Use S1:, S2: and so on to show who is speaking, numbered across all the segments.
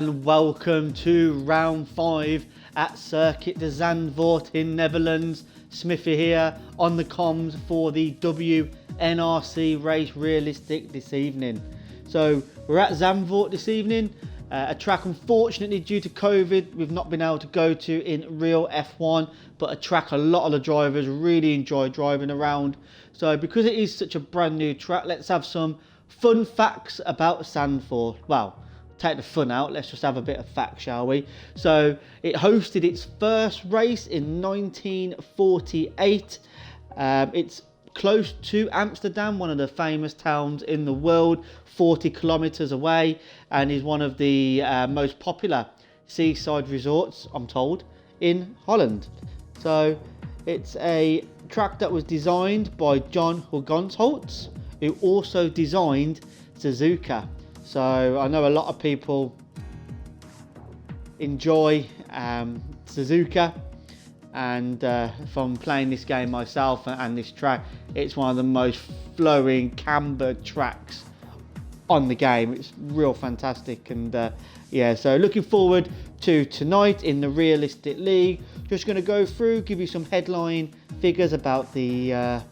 S1: And welcome to round 5 at Circuit de Zaandvoort in Netherlands. Smithy here on the comms for the WNRC race realistic this evening. So we're at Zaandvoort this evening, a track unfortunately due to COVID we've not been able to go to in real F1, but a track a lot of the drivers really enjoy driving around. So because it is such a brand new track, let's have some fun facts about Zaandvoort. Well, take the fun out, let's just have a bit of fact, shall we? So it hosted its first race in 1948. It's close to Amsterdam, one of the famous towns in the world, 40 kilometers away, and is one of the most popular seaside resorts, I'm told, in Holland. So it's a track that was designed by John Huygensholtz, who also designed Suzuka. So I know a lot of people enjoy Suzuka, and from playing this game myself and this track, it's one of the most flowing cambered tracks on the game. It's real fantastic, and yeah, so looking forward to tonight in the realistic league. Just going to go through, give you some headline figures about the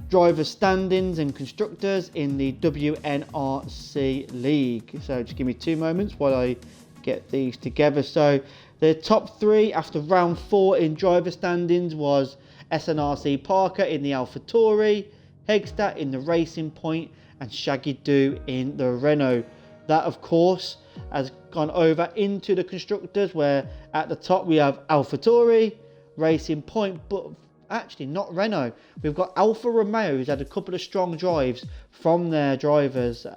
S1: drivers' standings and constructors in the WNRC league. So just give me 2 moments while I get these together. So the top 3 after round 4 in driver standings was SNRC Parker in the AlphaTauri, Hegstad in the Racing Point, and Shaggy Doo in the Renault. That of course has gone over into the constructors, where at the top we have AlphaTauri, Racing Point, but actually not Renault. We've got Alfa Romeo, who's had a couple of strong drives from their drivers.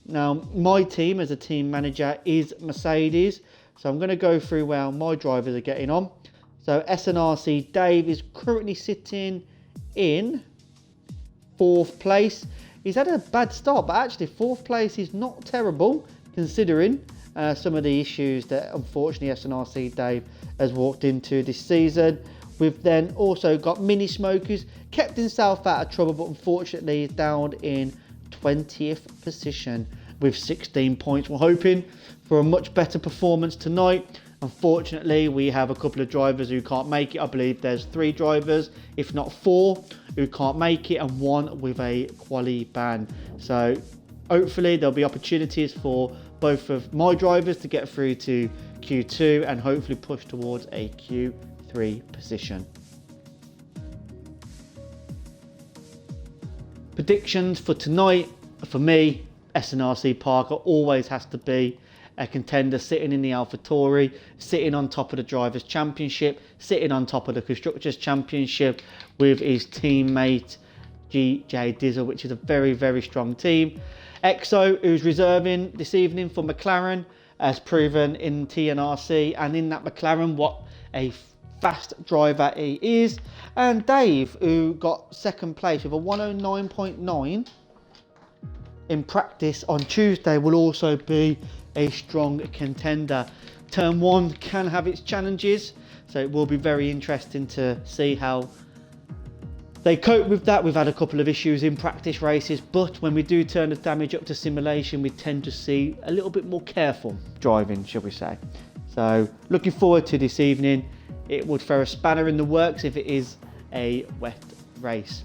S1: Now my team as a team manager is Mercedes, so I'm going to go through where my drivers are getting on. So SNRC Dave is currently sitting in 4th place. He's had a bad start, but actually 4th place is not terrible considering some of the issues that unfortunately SNRC Dave has walked into this season. We've then also got Mini Smokers, kept himself out of trouble, but unfortunately is down in 20th position with 16 points. We're hoping for a much better performance tonight. Unfortunately, we have a couple of drivers who can't make it. I believe there's 3 drivers, if not 4, who can't make it, and 1 with a quali ban. So hopefully there'll be opportunities for both of my drivers to get through to Q2 and hopefully push towards a Q3 position. Predictions for tonight, for me, SNRC Parker always has to be a contender, sitting in the AlphaTauri, sitting on top of the Drivers' Championship, sitting on top of the Constructors' Championship with his teammate GJ Dizzle, which is a very, very strong team. EXO, who's reserving this evening for McLaren, has proven in TNRC and in that McLaren what a fast driver he is. And Dave, who got 2nd place with a 109.9 in practice on Tuesday, will also be a strong contender. Turn 1 can have its challenges, so it will be very interesting to see how they cope with that. We've had a couple of issues in practice races, but when we do turn the damage up to simulation, we tend to see a little bit more careful driving, shall we say. So looking forward to this evening. It would throw a spanner in the works if it is a wet race.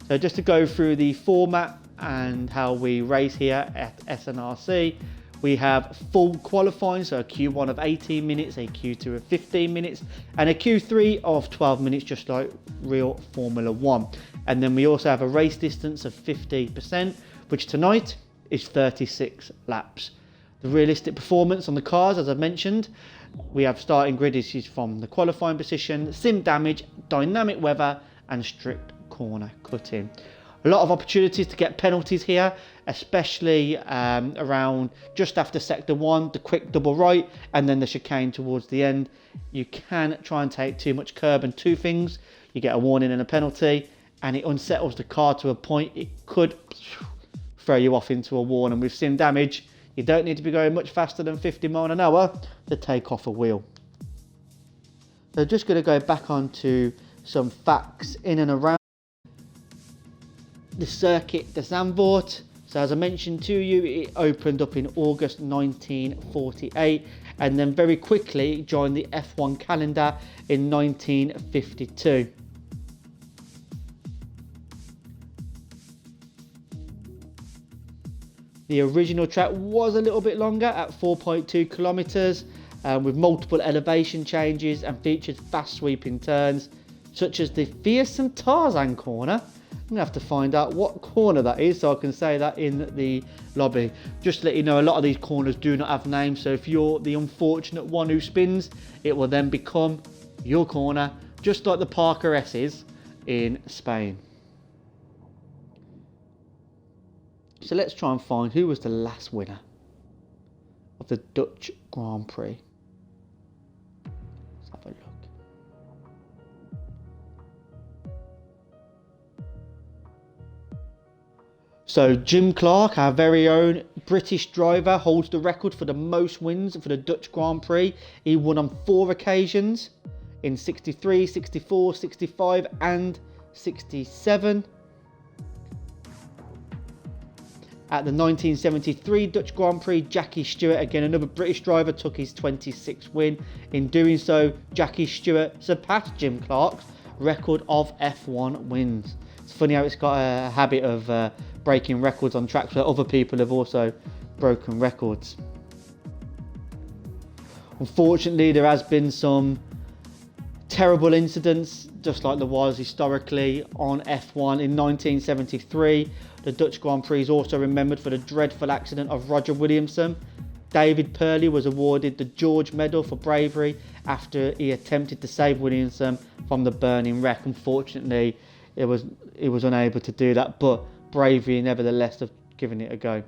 S1: So just to go through the format and how we race here at SNRC, we have full qualifying, so a Q1 of 18 minutes, a Q2 of 15 minutes, and a Q3 of 12 minutes, just like real Formula 1. And then we also have a race distance of 50%, which tonight is 36 laps. The realistic performance on the cars, as I've mentioned, we have starting grid issues from the qualifying position, sim damage, dynamic weather, and strict corner cutting. A lot of opportunities to get penalties here, especially around just after sector 1, the quick double right, and then the chicane towards the end. You can try and take too much curb, and 2 things: you get a warning and a penalty, and it unsettles the car to a point it could throw you off into a wall. And with sim damage, you don't need to be going much faster than 50 miles an hour to take off a wheel. So just going to go back onto some facts in and around the circuit de Zaandvoort. So as I mentioned to you, it opened up in August 1948 and then very quickly joined the F1 calendar in 1952. The original track was a little bit longer at 4.2 kilometers with multiple elevation changes and featured fast sweeping turns such as the fearsome Tarzan corner. I'm going to have to find out what corner that is so I can say that in the lobby. Just to let you know, a lot of these corners do not have names, so if you're the unfortunate one who spins, it will then become your corner, just like the Parker S's in Spain. So let's try and find who was the last winner of the Dutch Grand Prix. Let's have a look. So Jim Clark, our very own British driver, holds the record for the most wins for the Dutch Grand Prix. He won on 4 occasions in 63, 64, 65 and 67. At the 1973 Dutch Grand Prix, Jackie Stewart, again another British driver, took his 26th win. In doing so, Jackie Stewart surpassed Jim Clark's record of F1 wins. It's funny how it's got a habit of breaking records on tracks where other people have also broken records. Unfortunately, there has been some terrible incidents, just like there was historically on F1 in 1973. The Dutch Grand Prix is also remembered for the dreadful accident of Roger Williamson. David Purley was awarded the George Medal for bravery after he attempted to save Williamson from the burning wreck. Unfortunately, he was unable to do that, but bravery nevertheless of giving it a go.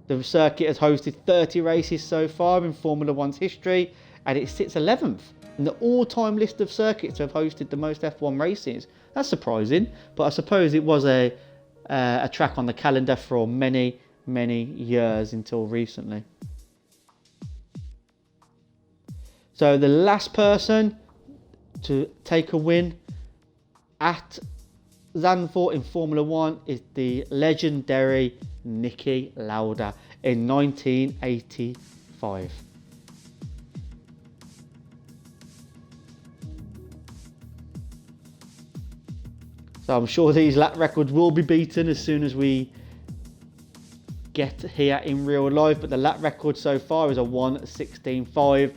S1: The circuit has hosted 30 races so far in Formula One's history, and it sits 11th in the all-time list of circuits to have hosted the most F1 races. That's surprising, but I suppose it was a track on the calendar for many years until recently. So the last person to take a win at Zaandvoort in Formula One is the legendary Niki Lauda in 1985. So I'm sure these lap records will be beaten as soon as we get here in real life, but the lap record so far is a 1:16.5.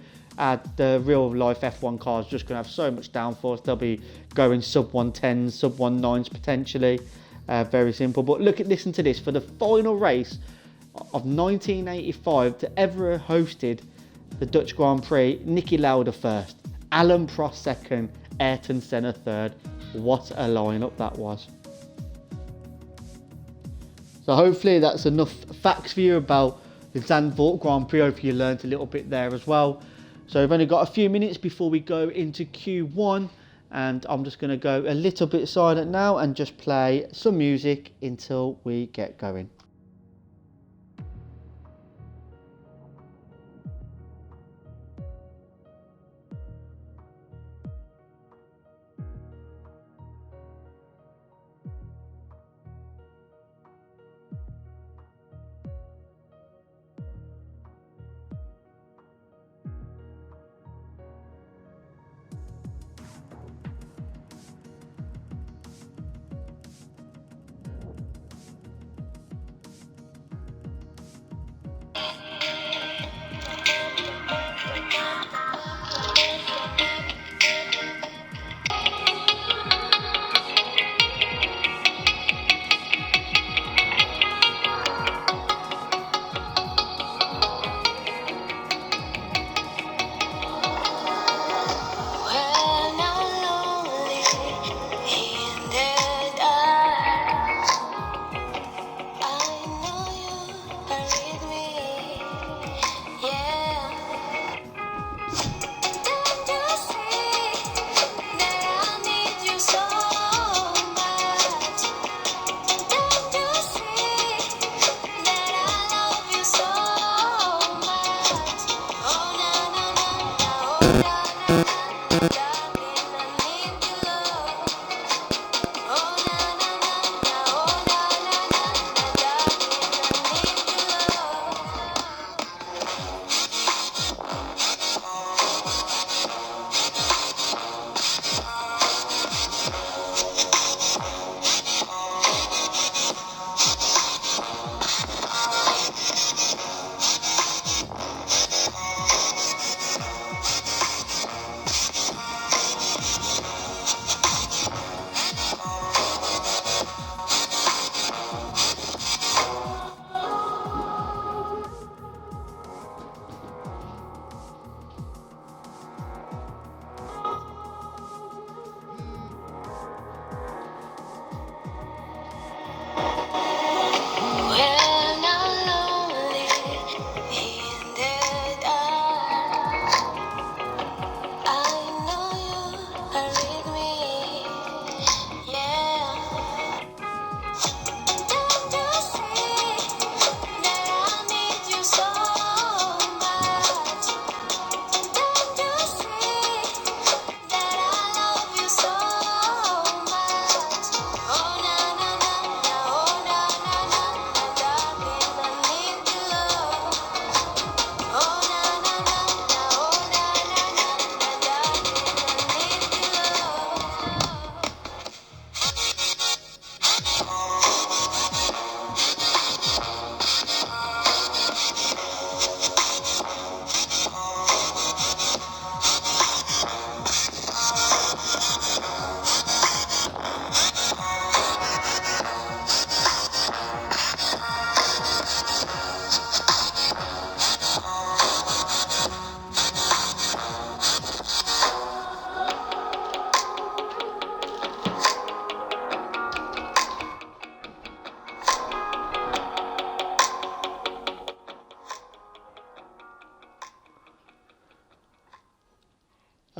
S1: The real life F1 cars just going to have so much downforce, they'll be going sub 110s, sub 19s potentially. Very simple. But listen to this. For the final race of 1985 to ever hosted the Dutch Grand Prix, Niki Lauda first, Alain Prost second, Ayrton Senna third. What a lineup that was. So hopefully that's enough facts for you about the Zaandvoort Grand Prix. Hopefully you learned a little bit there as well. So we've only got a few minutes before we go into Q1, and I'm just going to go a little bit silent now and just play some music until we get going.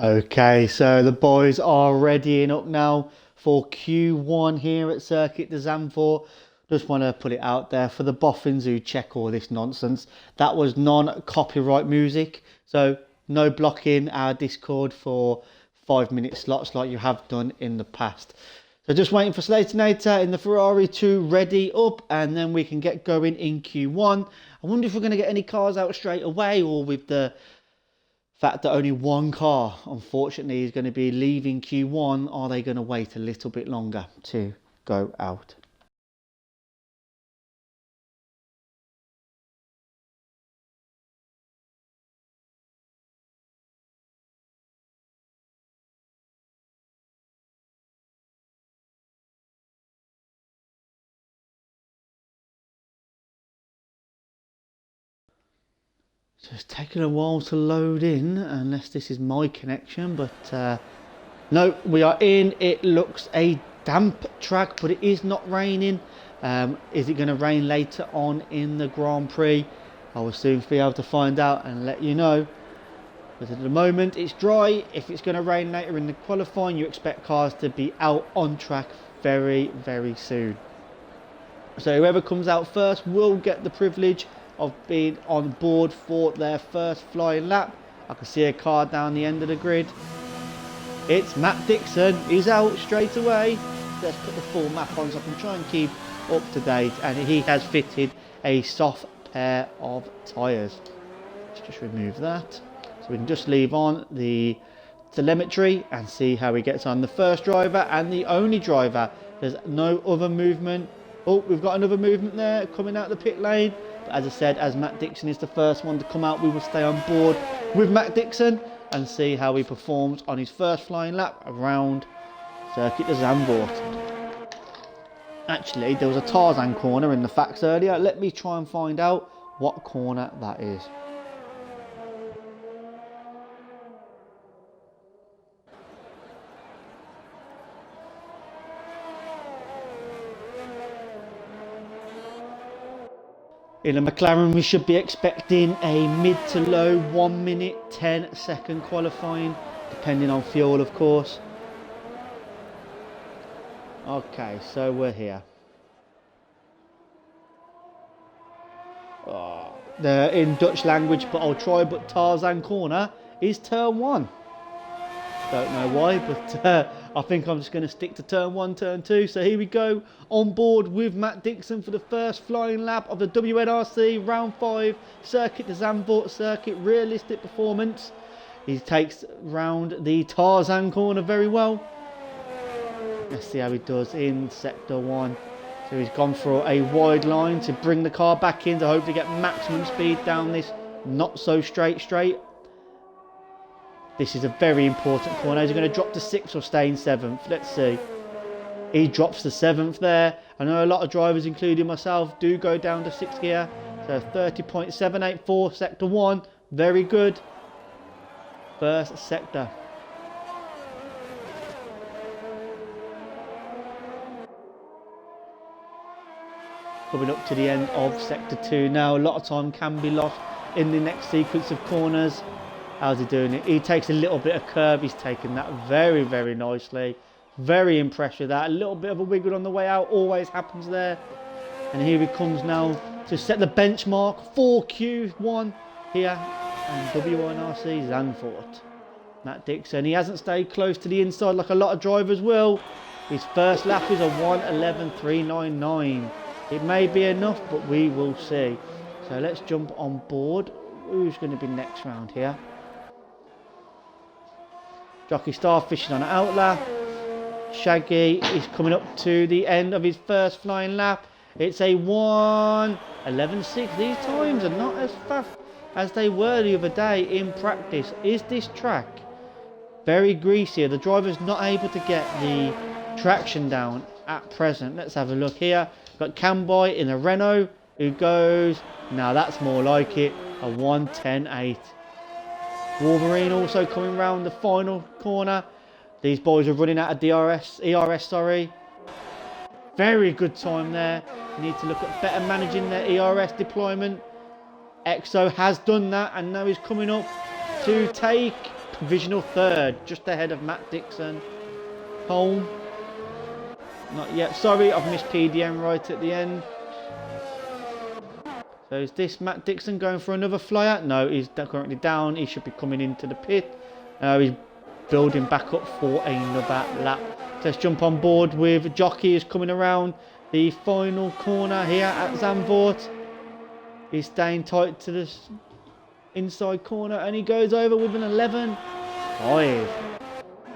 S1: Okay, so the boys are readying up now for Q1 here at Circuit de Zaandvoort. Just want to put it out there for the boffins who check all this nonsense. That was non-copyright music, so no blocking our Discord for 5-minute slots like you have done in the past. So just waiting for Slatinator in the Ferrari to ready up, and then we can get going in Q1. I wonder if we're going to get any cars out straight away, or with the fact that only one car, unfortunately, is going to be leaving Q1, are they going to wait a little bit longer to go out? So it's taken a while to load in, unless this is my connection, but no, we are in. It looks a damp track, but it is not raining. Is it going to rain later on in the Grand Prix? I will soon be able to find out and let you know. But at the moment it's dry. If it's going to rain later in the qualifying, you expect cars to be out on track very, very soon. So whoever comes out first will get the privilege of being on board for their first flying lap. I can see a car down the end of the grid. It's Matt Dixon. He's out straight away. Let's put the full map on so I can try and keep up to date. And he has fitted a soft pair of tyres. Let's just remove that. So we can just leave on the telemetry and see how he gets on. The first driver and the only driver. There's no other movement. Oh, we've got another movement there coming out the pit lane. But as I said, as Matt Dixon is the first one to come out, we will stay on board with Matt Dixon and see how he performs on his first flying lap around Circuit de Zaandvoort. Actually, there was a Tarzan corner in the facts earlier. Let me try and find out what corner that is. In a McLaren, we should be expecting a mid to low 1 minute 10 second qualifying, depending on fuel, of course. Okay, so we're here. Oh, they're in Dutch language, but I'll try. But Tarzan corner is turn 1. Don't know why, but I think I'm just going to stick to turn 1, turn 2. So here we go, on board with Matt Dixon for the first flying lap of the WNRC round 5 Circuit de Zaandvoort circuit. Realistic performance. He takes round the Tarzan corner very well. Let's see how he does in sector 1. So he's gone for a wide line to bring the car back in to hopefully get maximum speed down this not so straight. This is a very important corner. Is he going to drop to 6th or stay in 7th? Let's see. He drops to 7th there. I know a lot of drivers, including myself, do go down to 6th gear. So 30.784, sector 1. Very good. First sector. Coming up to the end of sector 2 now. A lot of time can be lost in the next sequence of corners. How's he doing it? He takes a little bit of curve. He's taken that very, very nicely. Very impressed with that. A little bit of a wiggle on the way out. Always happens there. And here he comes now to set the benchmark for Q1 here on WNRC Zaandvoort. Matt Dixon. He hasn't stayed close to the inside like a lot of drivers will. His first lap is a 1:11.399. It may be enough, but we will see. So let's jump on board. Who's going to be next round here? Jockey Starfishing on an outlap. Shaggy is coming up to the end of his first flying lap. It's a 1:11.6. These times are not as fast as they were the other day in practice. Is this track very greasy? The driver's not able to get the traction down at present. Let's have a look here. Got Camboy in a Renault who goes, now that's more like it, a 1:10.8. Wolverine also coming round the final corner. These boys are running out of ERS, sorry. Very good time there. You need to look at better managing their ERS deployment. EXO has done that and now he's coming up to take provisional third, just ahead of Matt Dixon. Colm. Not yet. Sorry, I've missed PDM right at the end. So is this Matt Dixon going for another flyer? No, he's currently down. He should be coming into the pit. He's building back up for another lap. Let's jump on board with Jockey is coming around the final corner here at Zaandvoort. He's staying tight to the inside corner and he goes over with an 11.5.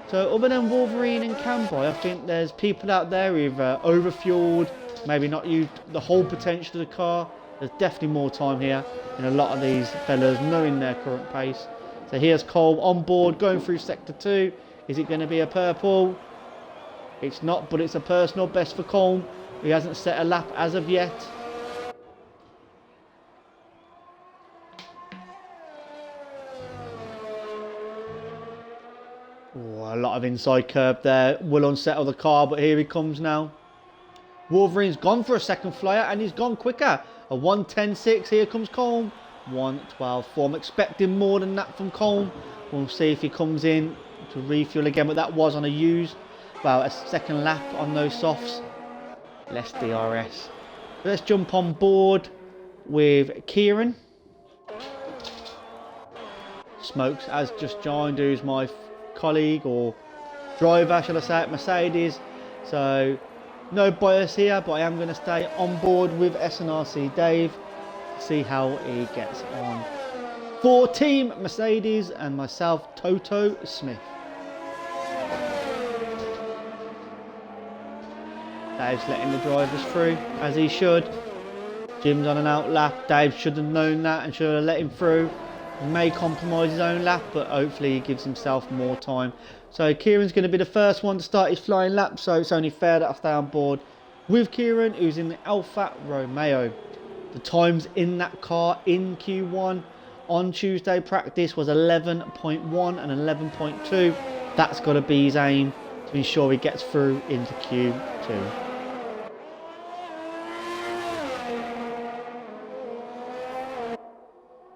S1: So other than Wolverine and Camboy, I think there's people out there who've overfueled, maybe not used the whole potential of the car. There's definitely more time here in a lot of these fellas knowing their current pace. So here's Cole on board going through sector 2. Is it going to be a purple? It's not, but it's a personal best for Cole. He hasn't set a lap as of yet. Oh, a lot of inside curb there. Will unsettle the car, but here he comes now. Wolverine's gone for a second flyer and he's gone quicker. A 1:10.6. Here comes Colm. 1:12.4. I'm expecting more than that from Colm. We'll see if he comes in to refuel again, but that was on a use. Well, a second lap on those softs. Less DRS. Let's jump on board with Kieran. Smokes has just joined, who's my colleague or driver, shall I say, at Mercedes. So no bias here, but I am going to stay on board with S2RD5 Dave to see how he gets on. For Team Mercedes and myself, Toto Smith. Dave's letting the drivers through, as he should. Jim's on an out lap. Dave should have known that and should have let him through. He may compromise his own lap, but hopefully he gives himself more time. So Kieran's going to be the first one to start his flying lap, so it's only fair that I stay on board with Kieran, who's in the Alfa Romeo. The times in that car in Q1 on Tuesday practice was 11.1 and 11.2. That's got to be his aim to ensure he gets through into Q2.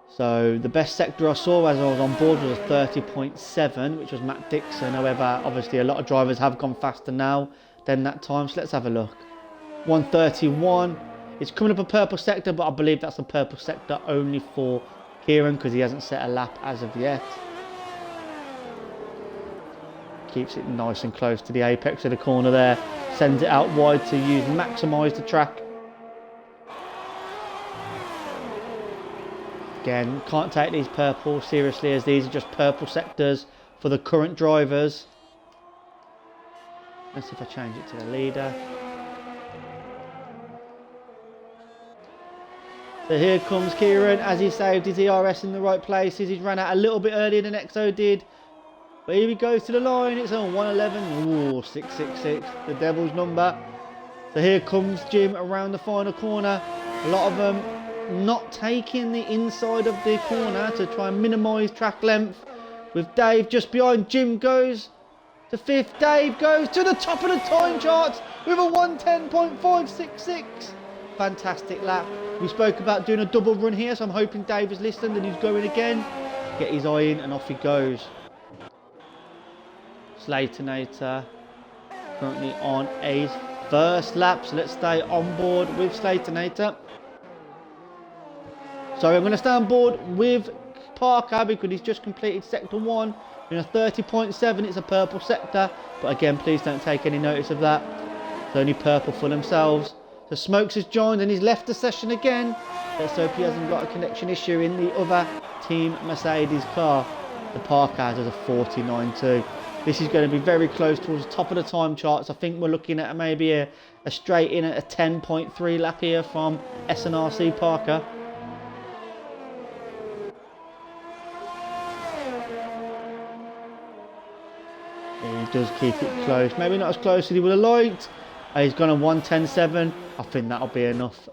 S1: So the best sector I saw as I was on board was a 30.7, which was Matt Dixon. However, obviously a lot of drivers have gone faster now than that time. So let's have a look. 1:31. It's coming up a purple sector, but I believe that's a purple sector only for Kieran because he hasn't set a lap as of yet. Keeps it nice and close to the apex of the corner there. Sends it out wide to maximise the track. Again, can't take these purple seriously, as these are just purple sectors for the current drivers. Let's see if I change it to the leader. So here comes Kieran as he saved his ERS in the right places. He's ran out a little bit earlier than Exo did. But here he goes to the line. It's on 1:11. Ooh, 666, the devil's number. So here comes Jim around the final corner. A lot of them not taking the inside of the corner to try and minimise track length. With Dave just behind. Jim goes to 5th. Dave goes to the top of the time charts with a 1:10.566. Fantastic lap. We spoke about doing a double run here, so I'm hoping Dave has listened and he's going again. Get his eye in and off he goes. Slaytonator currently on a first lap, so let's stay on board with Slaytonator. So I'm going to stay on board with Parker because he's just completed sector 1 in a 30.7. It's a purple sector, but again, please don't take any notice of that. It's only purple for themselves. So Smokes has joined and he's left the session again. Let's hope he hasn't got a connection issue in the other Team Mercedes car. The Parker has a 49.2. This is going to be very close towards the top of the time charts. I think we're looking at maybe a straight in at a 10.3 lap here from S2RD5 Parker. He does keep it close. Maybe not as close as he would have liked. He's gone on 1:10.7. I think that'll be enough. So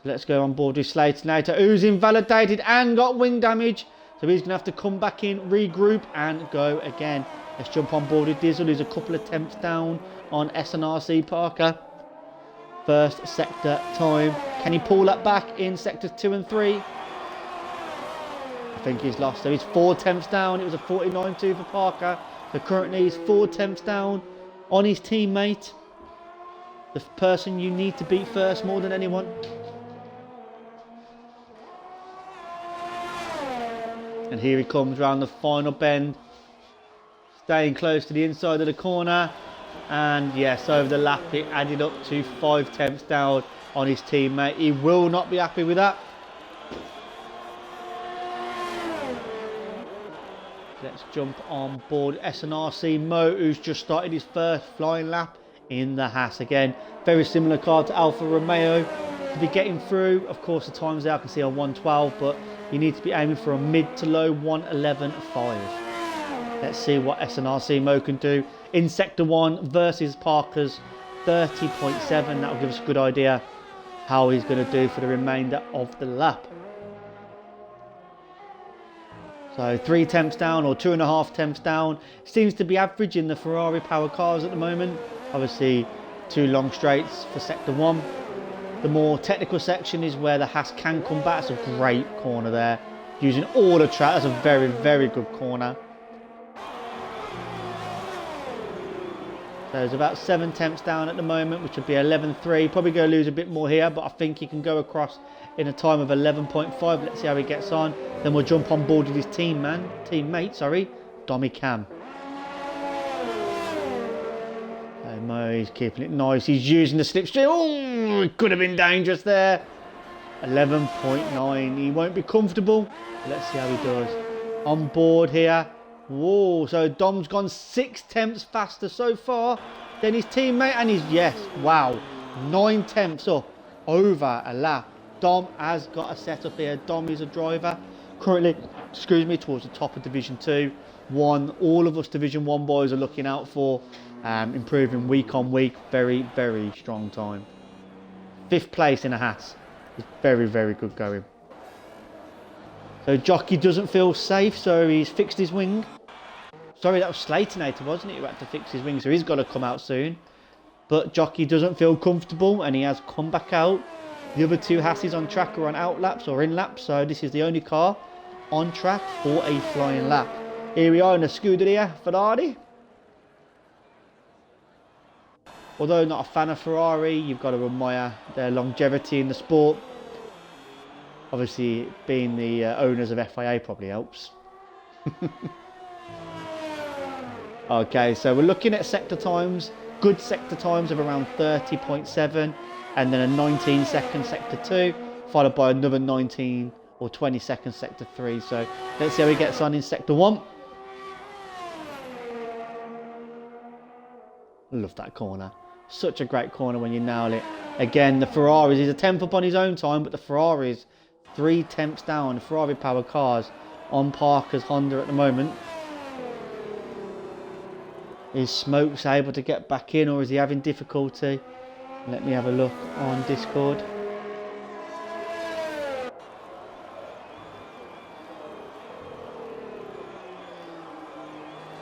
S1: let's go on board with Slaytonator, who's invalidated and got wing damage. So he's going to have to come back in, regroup and go again. Let's jump on board with Dizzle, who's a couple of attempts down on S2RD5 Parker. First sector time. Can he pull that back in sectors 2 and 3? I think he's lost. So he's 4 tenths down. It was a 49.2 for Parker. So currently he's 4 tenths down on his teammate. The person you need to beat first more than anyone. And here he comes round the final bend. Staying close to the inside of the corner. And yes, over the lap it added up to 5 tenths down on his teammate. He will not be happy with that. Let's jump on board S2RD5 Mo, who's just started his first flying lap in the Haas. Again, very similar car to Alfa Romeo. To be getting through, of course the times there I can see on 1:12, but you need to be aiming for a mid to low 1:11.5. Let's see what S2RD5 Mo can do in Sector 1 versus Parker's 30.7. That'll give us a good idea how he's going to do for the remainder of the lap. So 3 tenths down or 2.5 tenths down. Seems to be average in the Ferrari power cars at the moment. Obviously 2 long straights for Sector 1. The more technical section is where the Haas can come back. It's a great corner there. Using all the track. That's a very, very good corner. So it's about 7 tenths down at the moment, which would be 11.3. Probably going to lose a bit more here, but I think he can go across in a time of 11.5. Let's see how he gets on. Then we'll jump on board with his teammate, Dommy Cam. So Mo, he's keeping it nice. He's using the slipstream. Oh, it could have been dangerous there. 11.9. He won't be comfortable. Let's see how he does. On board here. Whoa, so Dom's gone 6 tenths faster so far than his teammate, and he's, yes, wow, 9 tenths up over a lap. Dom has got a setup here. Dom is a driver currently, towards the top of Division 2. All of us Division 1 boys are looking out for, improving week on week. Very, very strong time. 5th place in a Haas. It's very, very good going. So Jockey doesn't feel safe, so he's fixed his wing. Sorry, that was Slaytonator, wasn't it? Who had to fix his wing, so he's got to come out soon. But Jockey doesn't feel comfortable, and he has come back out. The other 2 Haases on track are on out laps or in laps, so this is the only car on track for a flying lap. Here we are in a Scuderia Ferrari. Although not a fan of Ferrari, you've got to admire their longevity in the sport. Obviously, being the owners of FIA probably helps. Okay, so we're looking at sector times. Good sector times of around 30.7. And then a 19-second sector 2. Followed by another 19 or 20-second sector 3. So let's see how he gets on in sector 1. Love that corner. Such a great corner when you nail it. Again, the Ferraris, he's a 10th up on his own time, but the Ferraris 3 tenths down. The Ferrari power cars on Parker's Honda at the moment. Is Smokes able to get back in, or is he having difficulty? Let me have a look on Discord.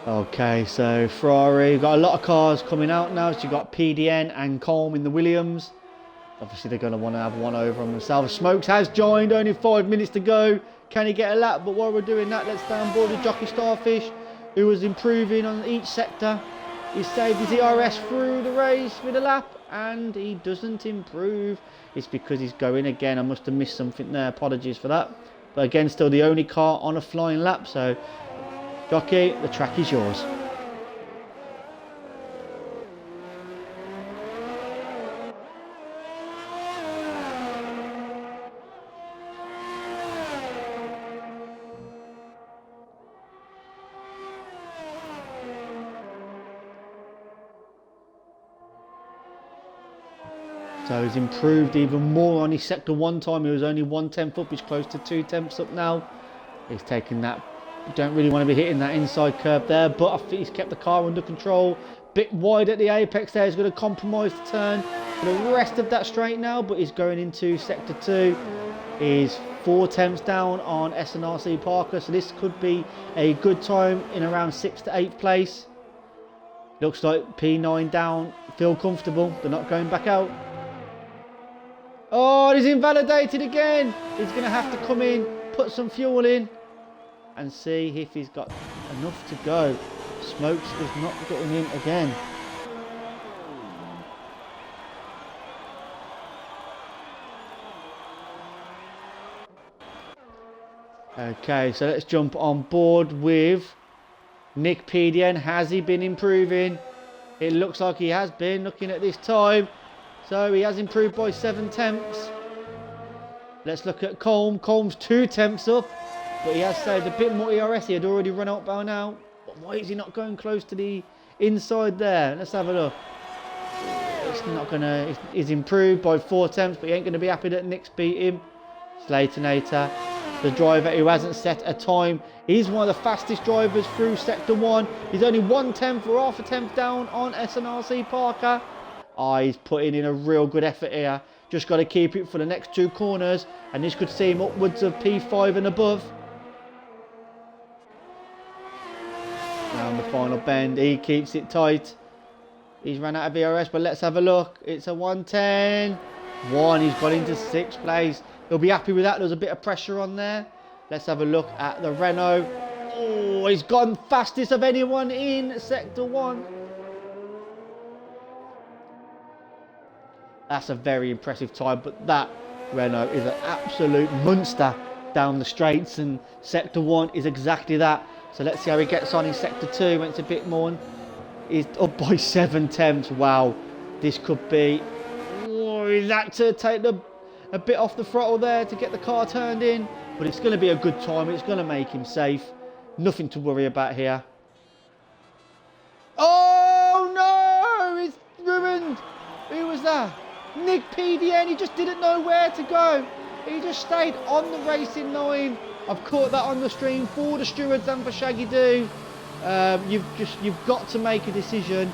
S1: Okay, so Ferrari, we've got a lot of cars coming out now. So you've got PDN and Colm in the Williams. Obviously they're going to want to have one over on themselves. Smokes has joined, only 5 minutes to go. Can he get a lap? But while we're doing that, let's stay on board with Jockey Starfish, who was improving on each sector. He saved his ERS through the race with a lap, and he doesn't improve. It's because he's going again. I must have missed something there. Apologies for that. But again, still the only car on a flying lap. So, Jockey, the track is yours. So he's improved even more on his sector 1 time. He was only 1 tenth up. He's close to 2 tenths up now. He's taking that. You don't really want to be hitting that inside curb there, but I think he's kept the car under control. Bit wide at the apex there. He's going to compromise the turn for the rest of that straight now, but he's going into sector 2. He's 4 tenths down on S2RD5 Parker, so this could be a good time in around 6th to 8th place. Looks like P9 down. Feel comfortable. They're not going back out. Oh, he's invalidated again. He's going to have to come in, put some fuel in. and see if he's got enough to go. Smokes is not getting in again. Okay, so let's jump on board with Nick PDN. Has he been improving? It looks like he has been, looking at this time. So he has improved by 7 tenths. Let's look at Colm. Colm's 2 tenths up, but he has saved a bit more ERS. He had already run out by now. But why is he not going close to the inside there? Let's have a look. It's not gonna. He's improved by 4 tenths, but he ain't gonna be happy that Nick's beat him. Slaytonator, the driver who hasn't set a time. He's one of the fastest drivers through Sector 1. He's only 1 tenth or half a tenth down on SNRC Parker. Oh, he's putting in a real good effort here. Just got to keep it for the next 2 corners, and this could see him upwards of P5 and above. Down the final bend, he keeps it tight. He's run out of ERS, but let's have a look. It's a 110. He's got into 6th place. He'll be happy with that. There's a bit of pressure on there. Let's have a look at the Renault. Oh, he's gone fastest of anyone in Sector 1. That's a very impressive time, but that Renault is an absolute monster down the straights, and Sector 1 is exactly that. So let's see how he gets on in Sector 2 when it's a bit more. He's up by 7 tenths. Wow, this could be... Oh, he's had to take a bit off the throttle there to get the car turned in, but it's going to be a good time. It's going to make him safe. Nothing to worry about here. Oh no, it's ruined. Who was that? Nick PDN. He just didn't know where to go. He just stayed on the racing line. I've caught that on the stream for the stewards and for Shaggy Doo. You've got to make a decision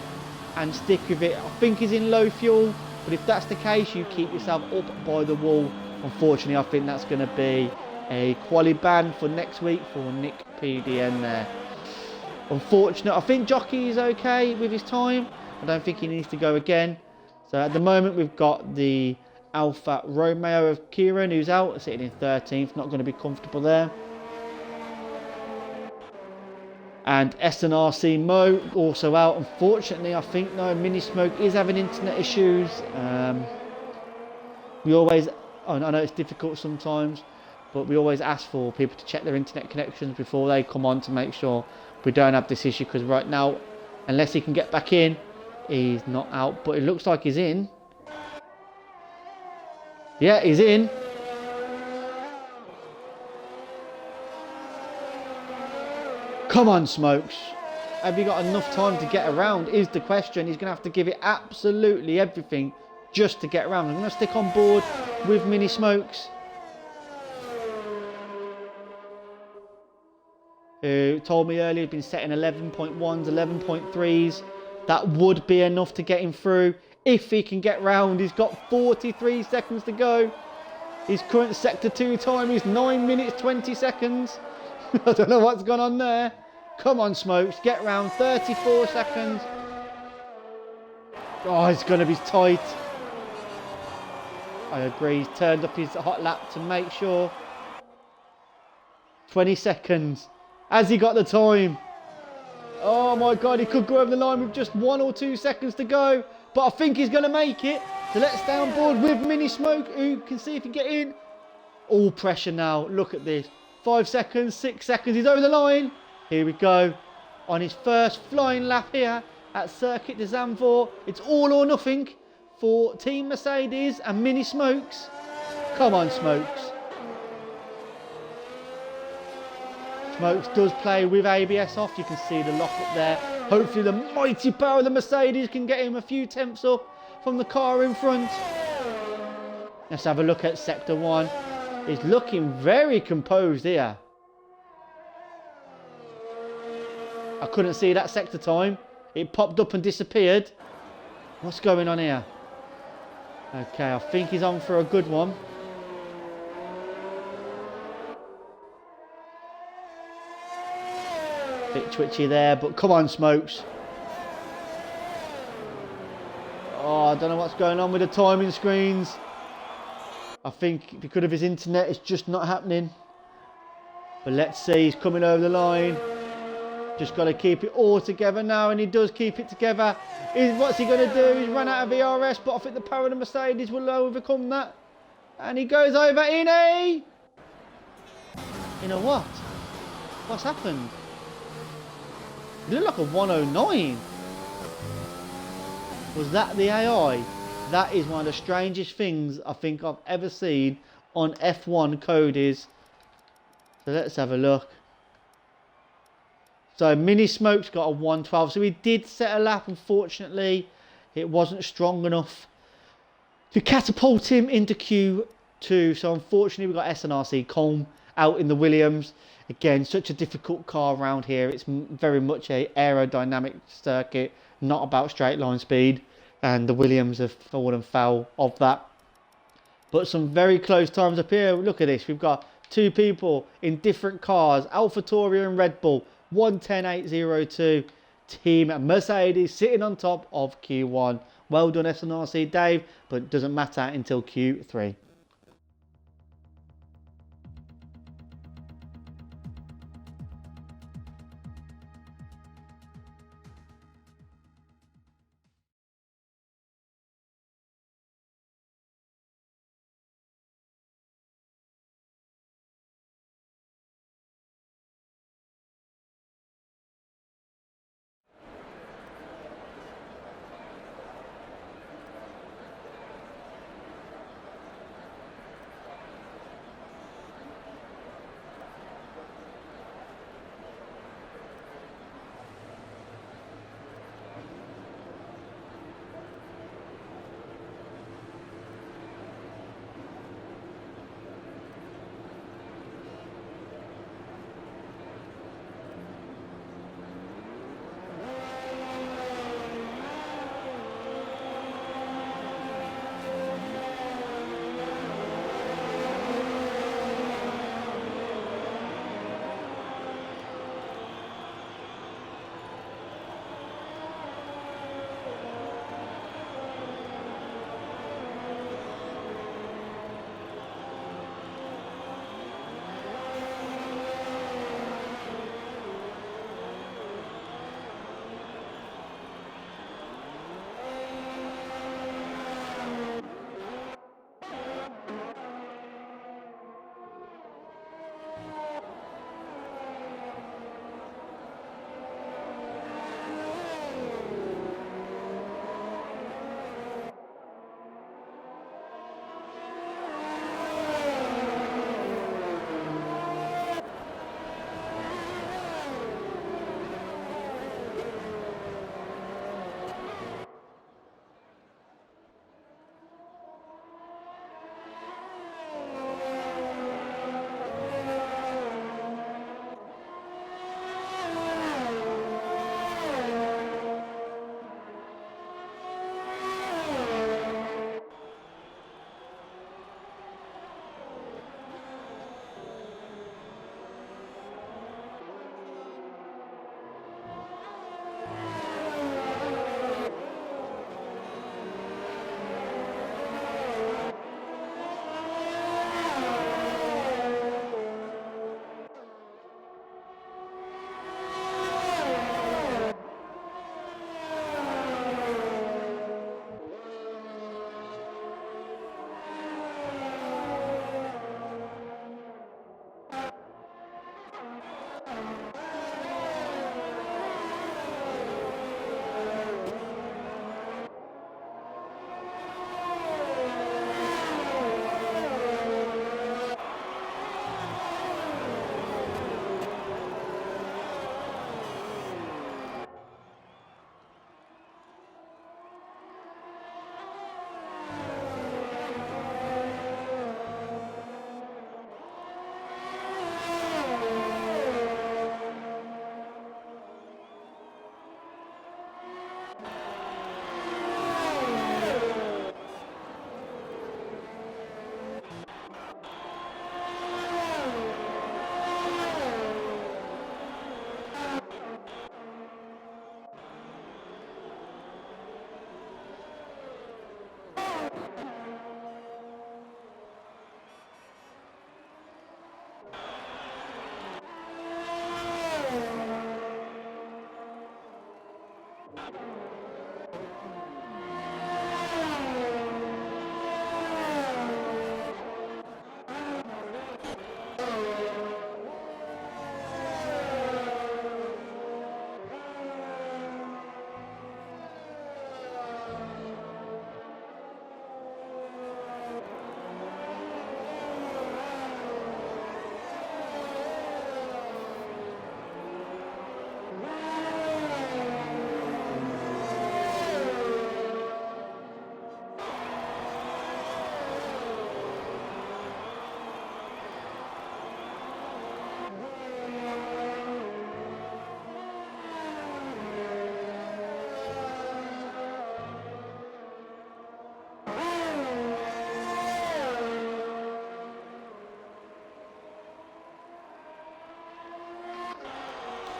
S1: and stick with it. I think he's in low fuel, but if that's the case, you keep yourself up by the wall. Unfortunately, I think that's going to be a quali ban for next week for Nick PDN there. Unfortunate. I think Jockey is okay with his time. I don't think he needs to go again. So at the moment, we've got the Alfa Romeo of Kieran, who's out, sitting in 13th. Not going to be comfortable there. And SNRC Mo also out. Unfortunately, I think Mini Smoke is having internet issues. We always, I know it's difficult sometimes, but we always ask for people to check their internet connections before they come on to make sure we don't have this issue, because right now, unless he can get back in, he's not out. But it looks like he's in. Yeah, he's in. Come on, Smokes. Have you got enough time to get around is the question. He's going to have to give it absolutely everything just to get around. I'm going to stick on board with Mini Smokes, who told me earlier he'd been setting 11.1s, 11.3s. That would be enough to get him through if he can get round. He's got 43 seconds to go. His current Sector 2 time is 9 minutes 20 seconds. I don't know what's gone on there. Come on, Smokes, get round. 34 seconds. Oh, it's going to be tight. I agree. He's turned up his hot lap to make sure. 20 seconds. Has he got the time? Oh my God, he could go over the line with just 1 or 2 seconds to go. But I think he's going to make it. So let's stay on board with Mini Smoke, who can see if he can get in. All pressure now. Look at this. 5 seconds, 6 seconds. He's over the line. Here we go. On his first flying lap here at Circuit de Zaandvoort. It's all or nothing for Team Mercedes and Mini Smokes. Come on, Smokes. Smokes does play with ABS off. You can see the lock up there. Hopefully the mighty power of the Mercedes can get him a few tenths up from the car in front. Let's have a look at Sector 1. He's looking very composed here. I couldn't see that sector time. It popped up and disappeared. What's going on here? Okay, I think he's on for a good one. Bit twitchy there, but come on, Smokes. Oh, I don't know what's going on with the timing screens. I think because of his internet, it's just not happening. But let's see, he's coming over the line. Just got to keep it all together now, and he does keep it together. What's he going to do? He's run out of ERS, but I think the power of the Mercedes will overcome that. And he goes over Innie. You know what? What's happened? It looked like a 109. Was that the AI? That is one of the strangest things I think I've ever seen on F1 Cody's. So let's have a look. So Mini Smoke's got a 112. So he did set a lap. Unfortunately, it wasn't strong enough to catapult him into Q2. So unfortunately, we've got S2RD5 Colm out in the Williams. Again, such a difficult car around here. It's very much a aerodynamic circuit, not about straight line speed. And the Williams have fallen foul of that. But some very close times up here. Look at this. We've got two people in different cars. AlphaTauri and Red Bull. 110.802. Team Mercedes sitting on top of Q1. Well done S2RD5, Dave. But it doesn't matter until Q3.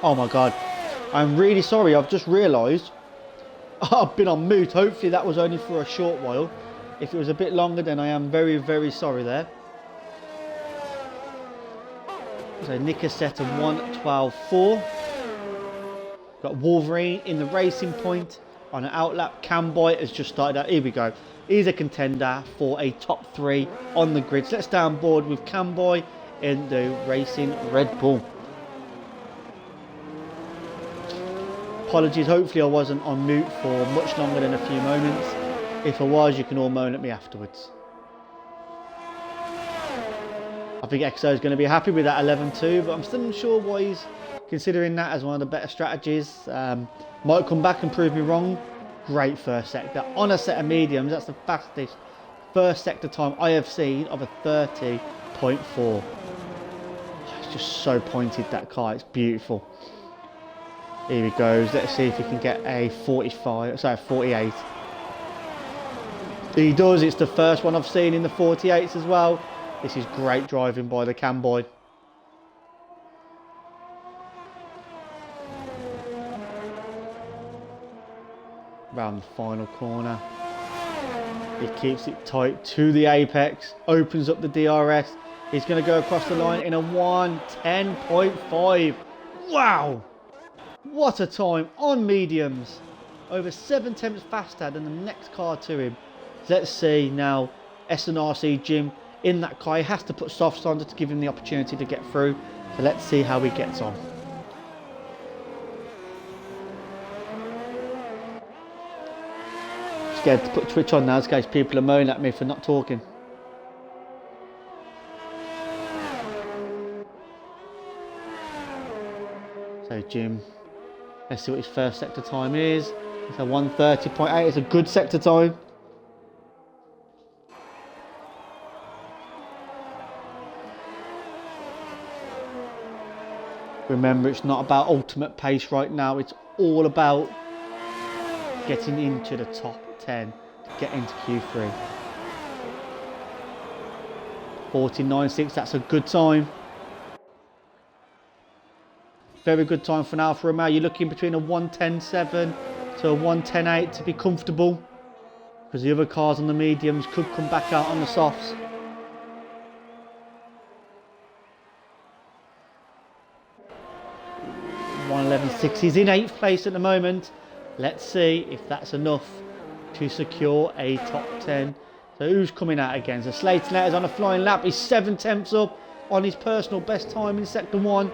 S1: Oh my God. I'm really sorry. I've just realised I've been on mute. Hopefully that was only for a short while. If it was a bit longer, then I am very, very sorry there. So Nick has set a 1:12.4. Got Wolverine in the racing point on an outlap. Camboy has just started out. Here we go. He's a contender for a top 3 on the grid. So let's stay on board with Camboy in the racing Red Bull. Apologies, hopefully I wasn't on mute for much longer than a few moments. If I was, you can all moan at me afterwards. I think EXO is going to be happy with that 11.2, but I'm still unsure why he's considering that as one of the better strategies. Might come back and prove me wrong. Great first sector. On a set of mediums, that's the fastest first sector time I have seen of a 30.4. It's just so pointed, that car. It's beautiful. Here he goes. Let's see if he can get a 48. He does. It's the first one I've seen in the 48s as well. This is great driving by the Camboy. Round the final corner. He keeps it tight to the apex. Opens up the DRS. He's going to go across the line in a 1:10.5. Wow! What a time on mediums. Over 7 tenths faster than the next car to him. Let's see now. S2RD5 Jim in that car. He has to put softs on to give him the opportunity to get through. So let's see how he gets on. Scared to put Twitch on now in case people are moaning at me for not talking. So Jim, let's see what his first sector time is. It's a 1:30.8. It's a good sector time. Remember, it's not about ultimate pace right now. It's all about getting into the top 10 to get into Q3. 49.6. That's a good time. Very good time for an Alfa Romeo. You're looking between a 1:10.7 to a 1:10.8 to be comfortable, because the other cars on the mediums could come back out on the softs. .111.6. He's in 8th place at the moment. Let's see if that's enough to secure a top 10. So who's coming out again? So Slayton is on a flying lap. He's 7 tenths up on his personal best time in sector 1.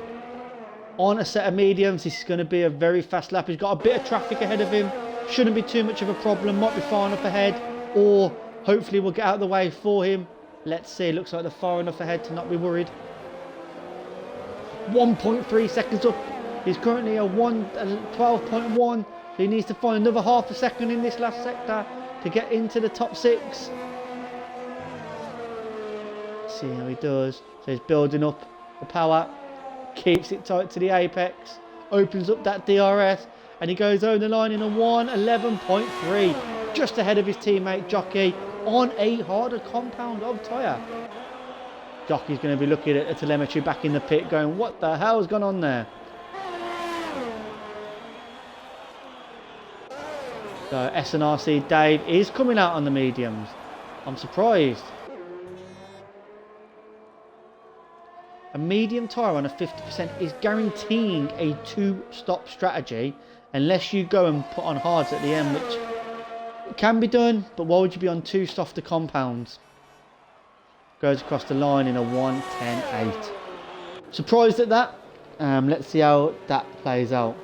S1: On a set of mediums, this is going to be a very fast lap. He's got a bit of traffic ahead of him. Shouldn't be too much of a problem. Might be far enough ahead, or hopefully we'll get out of the way for him. Let's see. Looks like they're far enough ahead to not be worried. 1.3 seconds up. He's currently a 12.1. So he needs to find another half a second in this last sector to get into the top 6. Let's see how he does. So he's building up the power. Keeps it tight to the apex, opens up that DRS, and he goes over the line in a 1:11.3, just ahead of his teammate Jockey on a harder compound of tyre. Jockey's going to be looking at the telemetry back in the pit going, what the hell's gone on there? So S2RD5 Dave is coming out on the mediums. I'm surprised. A medium tyre on a 50% is guaranteeing a 2-stop strategy unless you go and put on hards at the end, which can be done, but why would you be on 2 softer compounds? Goes across the line in a 1:10.8. Surprised at that. Let's see how that plays out.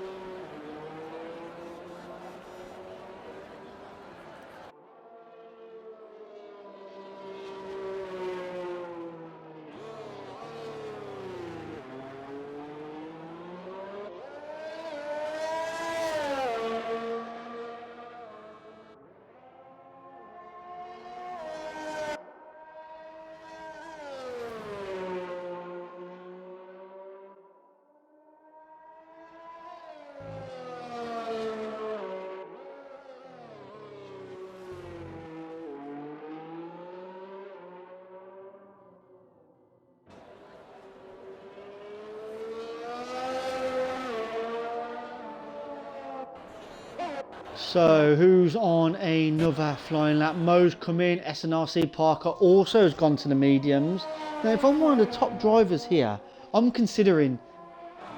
S1: So who's on another flying lap? Mo's come in. SNRC Parker also has gone to the mediums. Now if I'm one of the top drivers here, I'm considering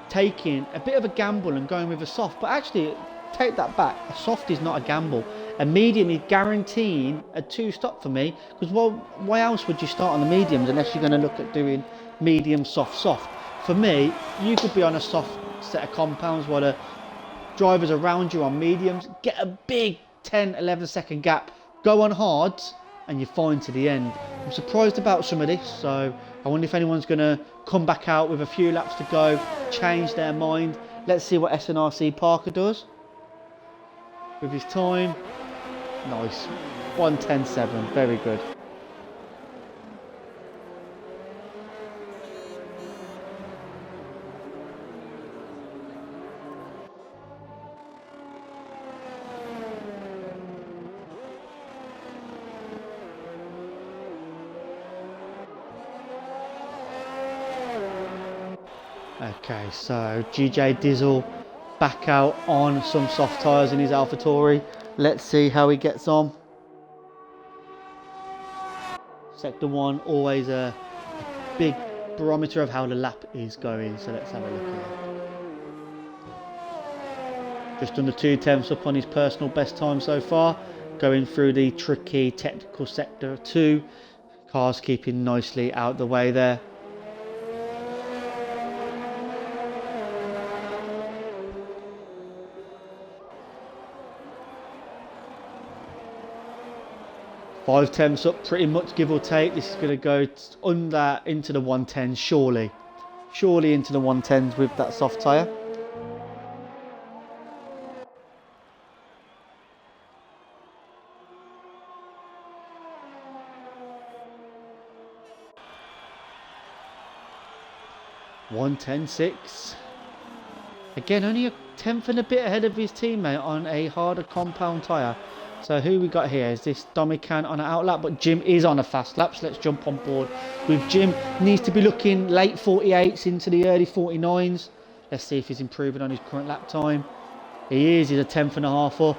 S1: taking a bit of a gamble and going with a soft, but actually take that back, a soft is not a gamble. A medium is guaranteeing a 2-stop for me, because well, why else would you start on the mediums unless you're going to look at doing medium, soft, soft. For me, you could be on a soft set of compounds while the drivers around you on mediums, get a big 10-11 second gap, go on hards, and you're fine to the end. I'm surprised about some of this, so I wonder if anyone's going to come back out with a few laps to go, change their mind. Let's see what SNRC Parker does with his time. Nice, 1:10.7, very good. Okay, so GJ Dizzle back out on some soft tyres in his AlphaTauri. Let's see how he gets on. Sector 1, always a big barometer of how the lap is going, so let's have a look here. Just under 2 tenths up on his personal best time so far, going through the tricky technical sector 2. Cars keeping nicely out the way there. Five tenths up, pretty much give or take. This is going to go under into the 110s, surely. Surely into the 110s with that soft tyre. (1:10.6). Again, only a tenth and a bit ahead of his teammate on a harder compound tyre. So who we got here? Is this Domican on an outlap? But Jim is on a fast lap, so let's jump on board with Jim. Needs to be looking late 48s into the early 49s. Let's see if he's improving on his current lap time. He is. He's a tenth and a half up.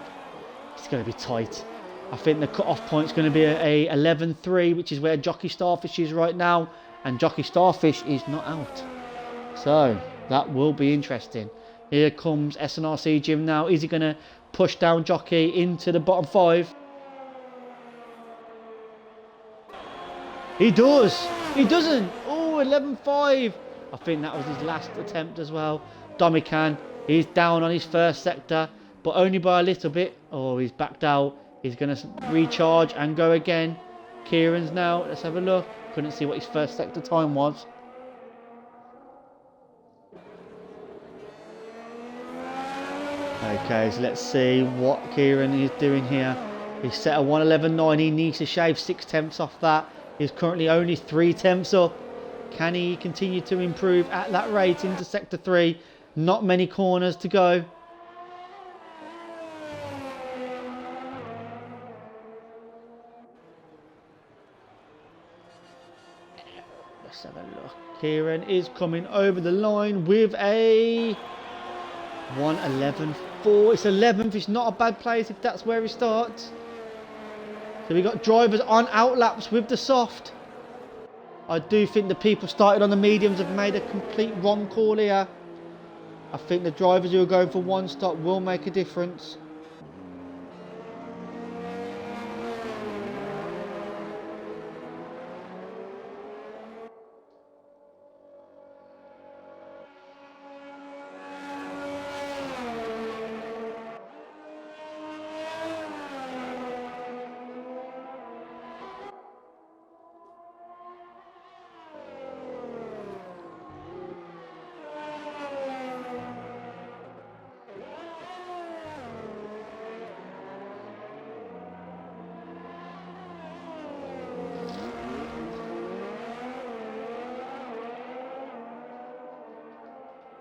S1: It's going to be tight. I think the cut-off point is going to be a 11.3, which is where Jockey Starfish is right now. And Jockey Starfish is not out. So that will be interesting. Here comes SNRC Jim now. Is he going to push down Jockey into the bottom 5? He does. He doesn't. Oh, 11.5. I think that was his last attempt as well. Domican, he's down on his first sector, but only by a little bit. Oh, he's backed out. He's going to recharge and go again. Kieran's now. Let's have a look. Couldn't see what his first sector time was. Okay, so let's see what Kieran is doing here. He's set a 1:11.9. He needs to shave 6 tenths off that. He's currently only 3 tenths up. Can he continue to improve at that rate into sector 3? Not many corners to go. Let's have a look. Kieran is coming over the line with a 1:11.4. It's 11th. It's not a bad place if that's where he starts. So we got drivers on outlaps with the soft. I do think the people started on the mediums have made a complete wrong call here. I think the drivers who are going for 1 stop will make a difference.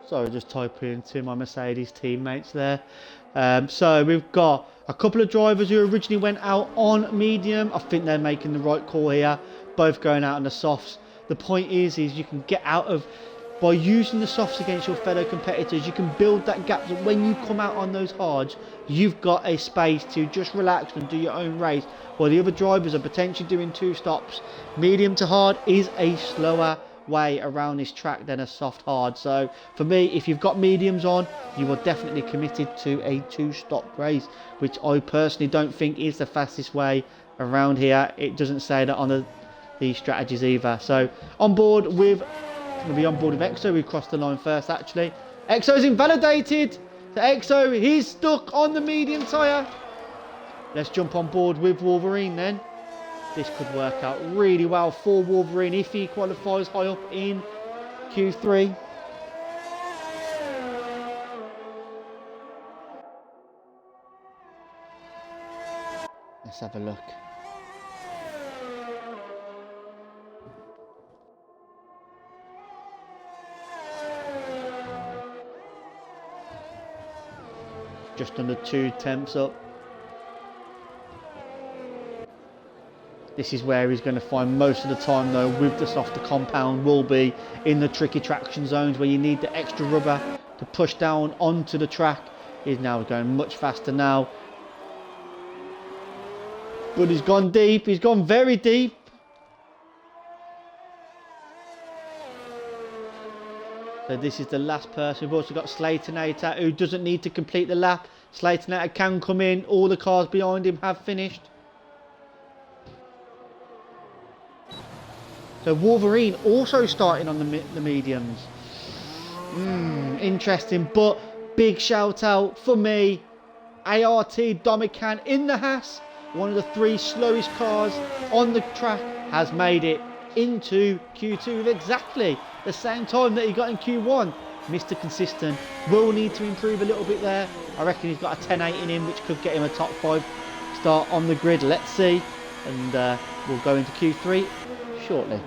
S1: So just typing into my Mercedes teammates there. So we've got a couple of drivers who originally went out on medium. I think they're making the right call here. Both going out on the softs. The point is you can get out of by using the softs against your fellow competitors, you can build that gap that when you come out on those hards, you've got a space to just relax and do your own race, while the other drivers are potentially doing 2 stops. Medium to hard is a slower way around this track than a soft hard. So for me, if you've got mediums on, you are definitely committed to a 2-stop race, which I personally don't think is the fastest way around here. It doesn't say that on these strategies either. So on board with Exo. We crossed the line first actually. Exo's invalidated. So Exo, he's stuck on the medium tyre. Let's jump on board with Wolverine then. This could work out really well for Wolverine if he qualifies high up in Q3. Let's have a look. Just under 2 temps up. This is where he's going to find most of the time though with the softer compound will be in the tricky traction zones where you need the extra rubber to push down onto the track. He's now going much faster now. But he's gone deep, he's gone very deep. So this is the last person. We've also got Slaytonator who doesn't need to complete the lap. Slaytonator can come in, all the cars behind him have finished. So Wolverine also starting on the mediums. Interesting, but big shout out for me. ART Domican in the Haas, one of the 3 slowest cars on the track, has made it into Q2 with exactly the same time that he got in Q1. Mr. Consistent will need to improve a little bit there. I reckon he's got a 10.8 in him, which could get him a top 5 start on the grid. Let's see, and we'll go into Q3 shortly.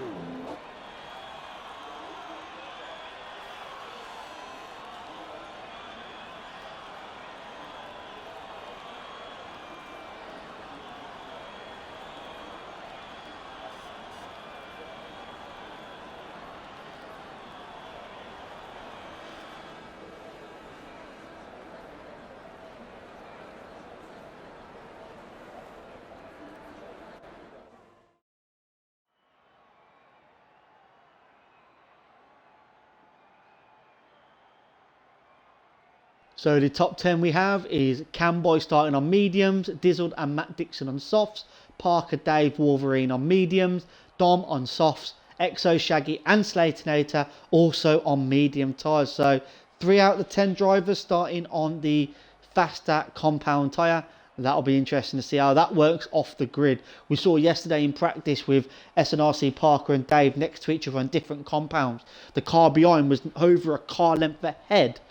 S1: So the top 10 we have is Camboy starting on mediums, Dizzled and Matt Dixon on softs, Parker, Dave, Wolverine on mediums, Dom on softs, Exo, Shaggy and Slaytonator also on medium tyres. So 3 out of the 10 drivers starting on the faster compound tyre. That'll be interesting to see how that works off the grid. We saw yesterday in practice with S2RD5 Parker and Dave next to each other on different compounds. The car behind was over a car length ahead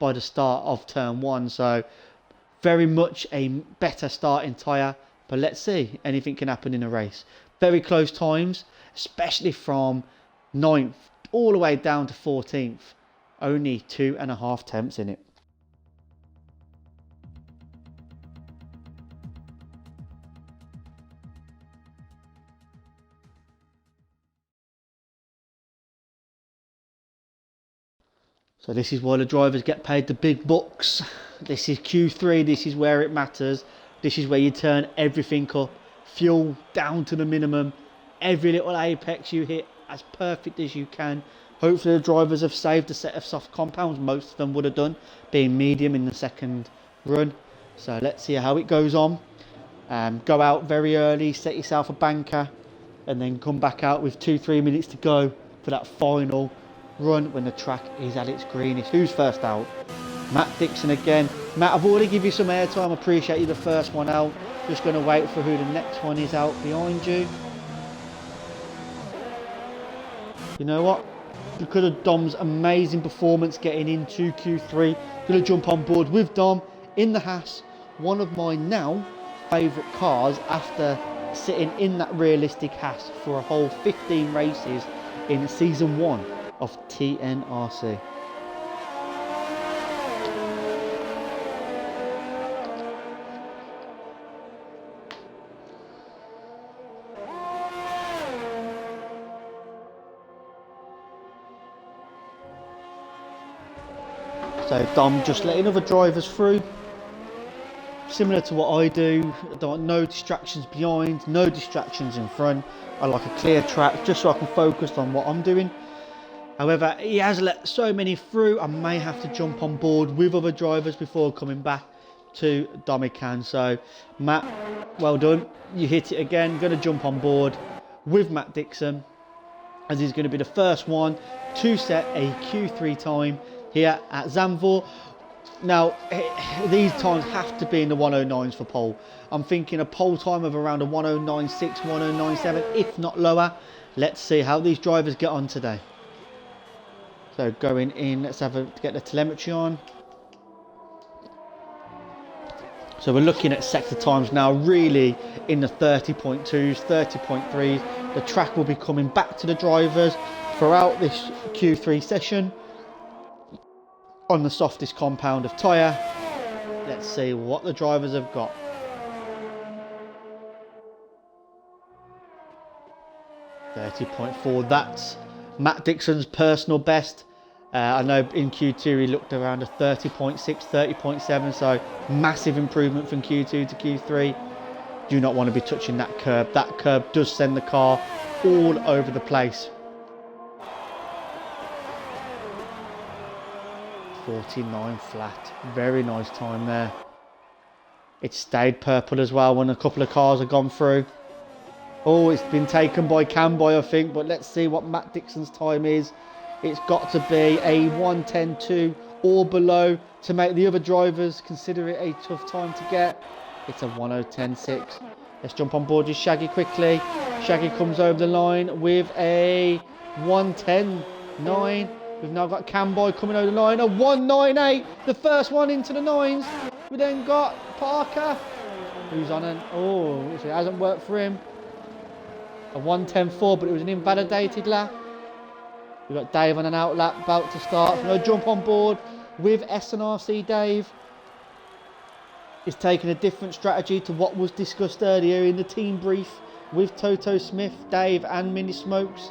S1: by the start of turn 1, so very much a better starting tyre, but let's see, anything can happen in a race. Very close times, especially from 9th all the way down to 14th, only 2.5 temps in it. So this is why the drivers get paid the big bucks. This is Q3, this is where it matters. This is where you turn everything up. Fuel down to the minimum. Every little apex you hit as perfect as you can. Hopefully the drivers have saved a set of soft compounds. Most of them would have done, being medium in the second run. So let's see how it goes on. Go out very early, set yourself a banker, and then come back out with 2-3 minutes to go for that final run when the track is at its greenest. Who's first out? Matt Dixon again. Matt, I've already given you some airtime. Appreciate you the first one out. Just going to wait for who the next one is out behind you. You know what? Because of Dom's amazing performance getting into Q3, going to jump on board with Dom in the Haas. One of my now favourite cars after sitting in that realistic Haas for a whole 15 races in season 1 of WNRC. So Dom just letting other drivers through. Similar to what I do. I don't want no distractions behind, no distractions in front. I like a clear track just so I can focus on what I'm doing. However, he has let so many through, I may have to jump on board with other drivers before coming back to Dominican. So Matt, well done. You hit it again. Going to jump on board with Matt Dixon, as he's going to be the first one to set a Q3 time here at Zaandvoort. Now, these times have to be in the 109s for pole. I'm thinking a pole time of around a 109.6, 109.7, if not lower. Let's see how these drivers get on today. So going in, let's get the telemetry on. So we're looking at sector times now, really in the 30.2s, 30.3s. The track will be coming back to the drivers throughout this Q3 session on the softest compound of tyre. Let's see what the drivers have got. .4, that's Matt Dixon's personal best. I know in Q2 he looked around a 30.6, 30.7, so massive improvement from Q2 to Q3. Do not want to be touching that curb. That curb does send the car all over the place. 49 flat, very nice time there. It stayed purple as well when a couple of cars have gone through. Oh, it's been taken by Camboy, I think, but let's see what Matt Dixon's time is. It's got to be a 1:10.2 or below to make the other drivers consider it a tough time to get. It's a 1:10.6. Let's jump on board with Shaggy quickly. Shaggy comes over the line with a 1:10.9. We've now got Camboy coming over the line, a 1:9.8, the first one into the nines. We then got Parker, who's on an, oh, it hasn't worked for him. A 1:10.4, but it was an invalidated lap. We've got Dave on an out lap about to start. So we'll jump on board with S2RD5. Dave is taking a different strategy to what was discussed earlier in the team brief with Toto Smith, Dave and Mini Smokes.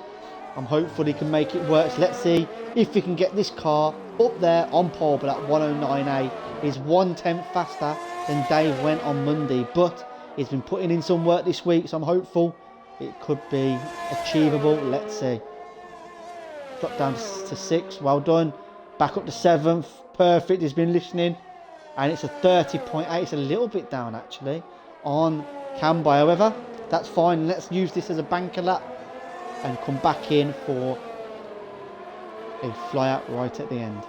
S1: I'm hopeful he can make it work. So let's see if we can get this car up there on pole, but that 1:09.8 is 1/10 faster than Dave went on Monday. But he's been putting in some work this week, so I'm hopeful it could be achievable. Let's see. Drop down to 6, well done. Back up to 7th, perfect, he's been listening. And it's a 30.8, it's a little bit down actually on Camby. However, that's fine. Let's use this as a banker lap and come back in for a fly out right at the end.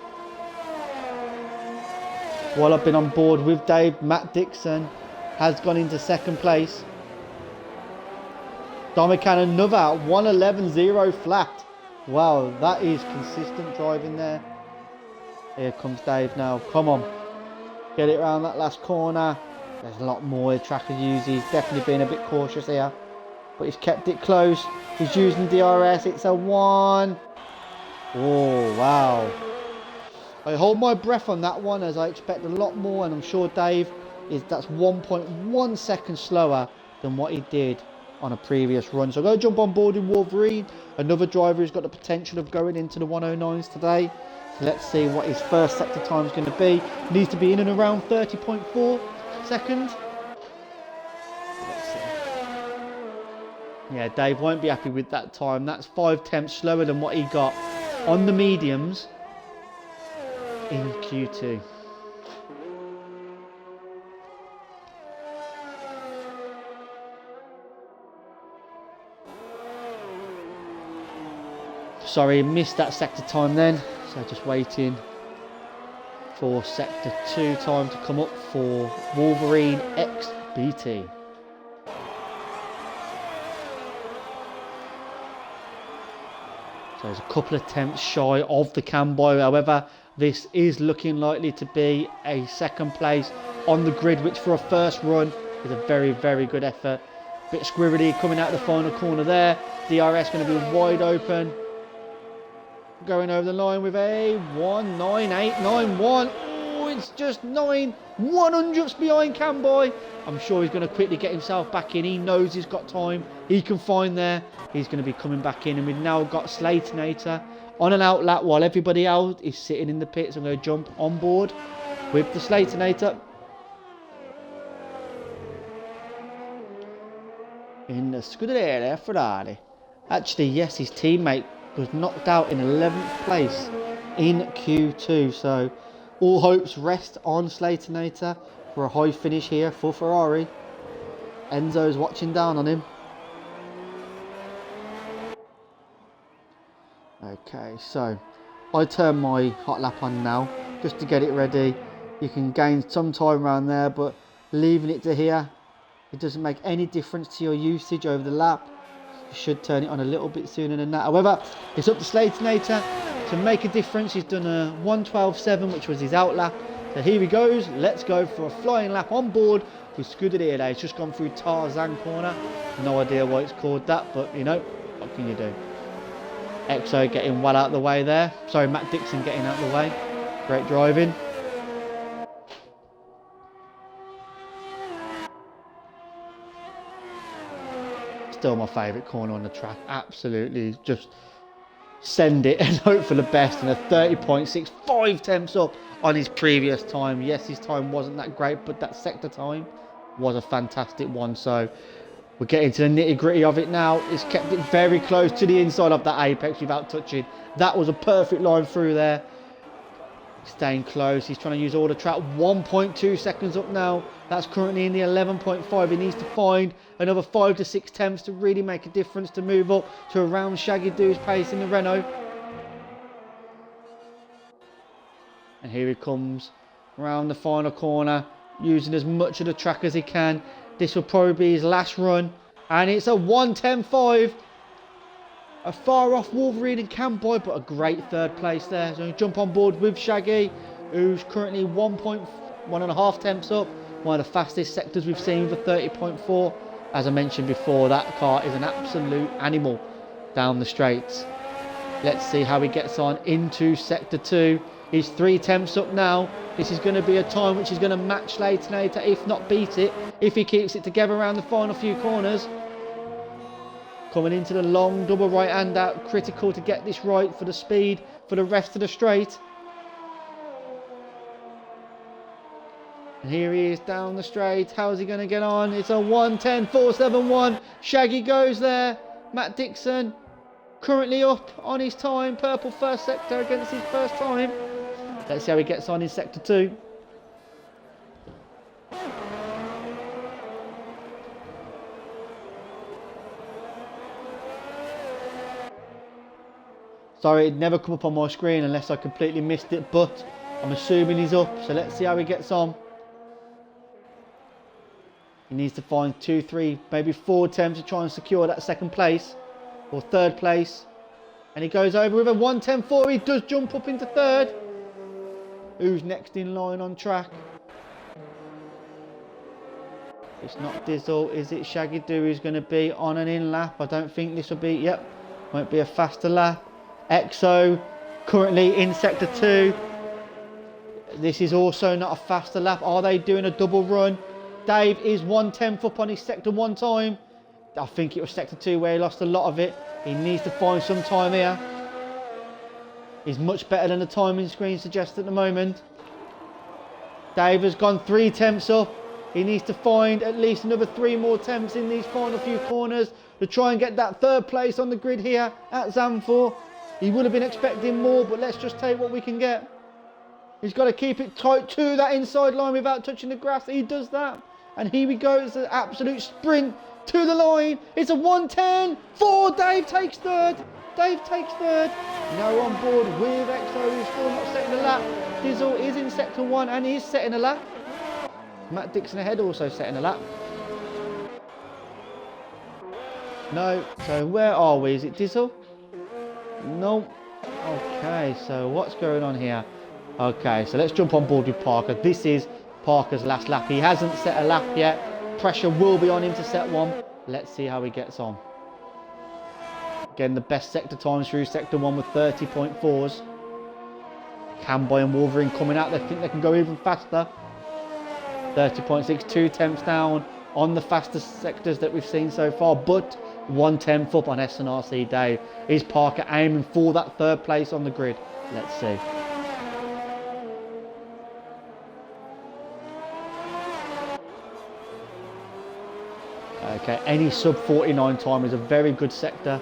S1: While I've been on board with Dave, Matt Dixon has gone into second place. Dominican another 1:11.0 flat. Wow, that is consistent driving there. Here comes Dave now. Come on. Get it around that last corner. There's a lot more the tracker uses. He's definitely been a bit cautious here. But he's kept it close. He's using DRS. It's a 1. Oh, wow. I hold my breath on that one as I expect a lot more. And I'm sure Dave that's 1.1 seconds slower than what he did on a previous run. So I'm going to jump on board in Wolverine, another driver who's got the potential of going into the 109s today. So let's see what his first sector time is going to be. Needs to be in and around 30.4 seconds. Let's see. Yeah, Dave won't be happy with that time. That's 5/10 slower than what he got on the mediums in Q2. Sorry, missed that sector time then, so just waiting for sector 2 time to come up for Wolverine XBT. So there's a couple of attempts shy of the Camboy. However, this is looking likely to be a second place on the grid, which for a first run is a very, very good effort. Bit squirrely coming out the final corner there. DRS going to be wide open. Going over the line with a 1:9.891. Oh, it's just 9/100ths behind Camboy. I'm sure he's going to quickly get himself back in. He knows he's got time. He can find there. He's going to be coming back in. And we've now got Slaytonator on an out lap while everybody else is sitting in the pits. I'm going to jump on board with the Slaytonator in the S2RD5. Actually, yes, his teammate was knocked out in 11th place in Q2. So all hopes rest on Slaytonator for a high finish here for Ferrari. Enzo's watching down on him. Okay, so I turn my hot lap on now just to get it ready. You can gain some time around there, but leaving it to here, it doesn't make any difference to your usage over the lap. You should turn it on a little bit sooner than that. However, it's up to Slaytonator to make a difference. He's done a 1:12.7, which was his out lap. So here he goes. Let's go for a flying lap on board with S2RD5. It's just gone through Tarzan corner. No idea why it's called that, but you know, what can you do? Exo getting well out of the way there. Sorry, Matt Dixon getting out of the way. Great driving. Still my favourite corner on the track. Absolutely, just send it and hope for the best. And a 30.6, 5 tenths up on his previous time. Yes, his time wasn't that great, but that sector time was a fantastic one. So we're getting to the nitty gritty of it now. It's kept it very close to the inside of that apex without touching. That was a perfect line through there. Staying close. He's trying to use all the track. 1.2 seconds up now. That's currently in the 11.5. He needs to find another 5 to 6 tenths to really make a difference to move up to around Shaggy Doo's pace in the Renault. And here he comes around the final corner, using as much of the track as he can. This will probably be his last run. And it's a 1:10.5. A far off Wolverine and Camboy, but a great third place there. So jump on board with Shaggy, who's currently 1.5 tenths up. One of the fastest sectors we've seen with a 30.4. As I mentioned before, that car is an absolute animal down the straights. Let's see how he gets on into sector 2. He's 3 tenths up now. This is going to be a time which is going to match Slaytonator, if not beat it, if he keeps it together around the final few corners. Coming into the long double right hand out, critical to get this right for the speed for the rest of the straight. And here he is down the straight. How's he going to get on? It's a 1:10.471. Shaggy goes there. Matt Dixon currently up on his time. Purple first sector against his first time. Let's see how he gets on in sector 2. Sorry, it never come up on my screen unless I completely missed it, but I'm assuming he's up, so let's see how he gets on. He needs to find 2, 3, maybe 4 attempts to try and secure that second place, or third place. And he goes over with a 1:10.4, he does jump up into third. Who's next in line on track? It's not Dizzle, is it Shaggy Doo who's going to be on an in lap? I don't think this will be, yep, won't be a faster lap. Exo currently in sector 2. This is also not a faster lap. Are they doing a double run? Dave is 1/10 up on his sector 1 time. I think it was sector 2 where he lost a lot of it. He needs to find some time here. He's much better than the timing screen suggests at the moment. Dave has gone 3 tenths up. He needs to find at least another 3 more tenths in these final few corners to try and get that third place on the grid here at Zaandvoort. He would have been expecting more, but let's just take what we can get. He's got to keep it tight to that inside line without touching the grass. He does that. And here we go. It's an absolute sprint to the line. It's a 1:10.4. Dave takes third. Dave takes third. Now on board with Exo, who's still not setting a lap. Dizzle is in sector 1 and he is setting a lap. Matt Dixon ahead, also setting a lap. No. So where are we? Is it Dizzle? No. Okay, so what's going on here? Okay, so let's jump on board with Parker. This is Parker's last lap. He hasn't set a lap yet. Pressure will be on him to set one. Let's see how he gets on. Again, the best sector times through sector 1 with 30.4s. Camboy and Wolverine coming out. They think they can go even faster. 30.6, 2 tenths down on the fastest sectors that we've seen so far. But 1/10 up on S2RD5 Dave. Is Parker aiming for that third place on the grid? Let's see. Okay, any sub 49 time is a very good sector,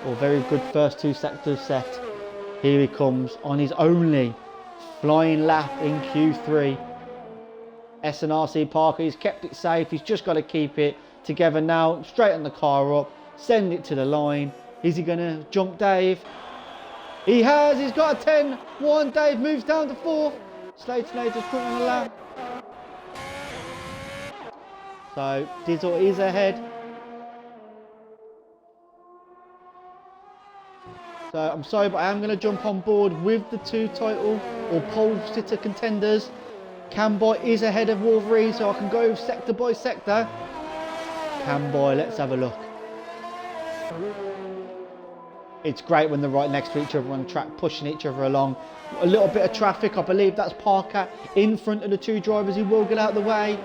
S1: or very good first two sectors set. Here he comes on his only flying lap in Q3. S2RD5 Parker, he's kept it safe, he's just got to keep it together now, straighten the car up, send it to the line. Is he going to jump Dave? He has, he's got a 10-1, Dave moves down to 4th. Slater's put on the lap. So Dizzle is ahead. So I'm sorry, but I am going to jump on board with the 2 title or pole sitter contenders. Camboy is ahead of Wolverine, so I can go sector by sector. Camboy, let's have a look. It's great when they're right next to each other on track, pushing each other along. A little bit of traffic, I believe that's Parker in front of the 2 drivers. He will get out of the way.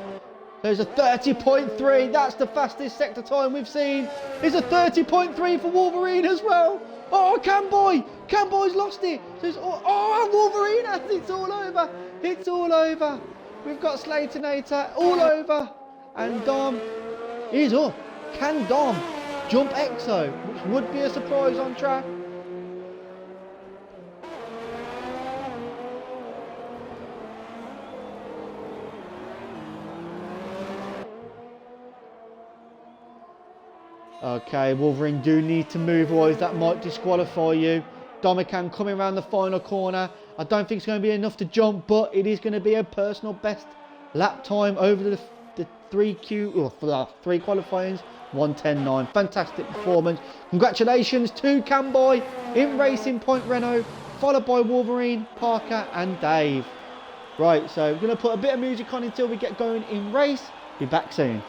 S1: There's a 30.3, that's the fastest sector time we've seen. There's a 30.3 for Wolverine as well. Oh, Camboy's lost it. So it's Wolverine, it's all over. It's all over. We've got Slaternator all over. And Dom is up. Can Dom jump Exo, which would be a surprise on track? Okay, Wolverine do need to move, otherwise that might disqualify you. Domican coming around the final corner. I don't think it's going to be enough to jump, but it is going to be a personal best lap time over the 3 qualifyings. 1:10.9. Fantastic performance. Congratulations to Camboy in Racing Point Renault, followed by Wolverine, Parker and Dave. Right, so we're going to put a bit of music on until we get going in race. Be back soon.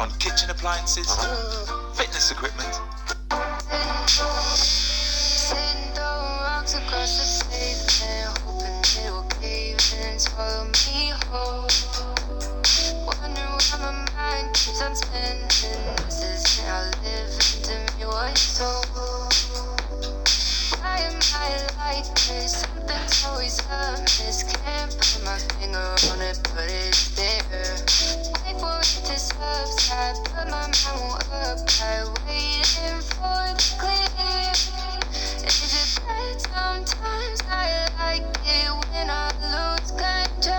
S2: on kitchen appliances, fitness equipment.
S3: Sitting throwing rocks across the pavement, hoping it'll cave in, swallow me whole. Wondering why my mind keeps on spinning. This isn't how living to me was told. Why am I like this? Something's always amiss. Can't put my finger on it, but it's there. Wait for it to subside, but my mind won't apply. Waiting for the clear. Is it bad? Sometimes I like it when I lose control.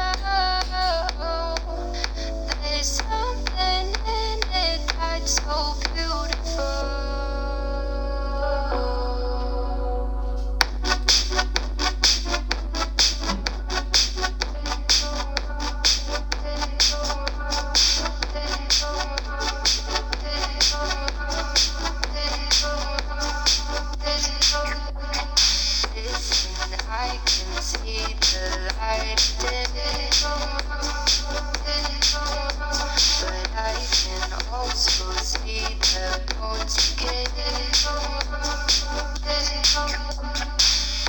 S3: There's something in it that's so beautiful. I can see the light today, but I can also see the bones decay.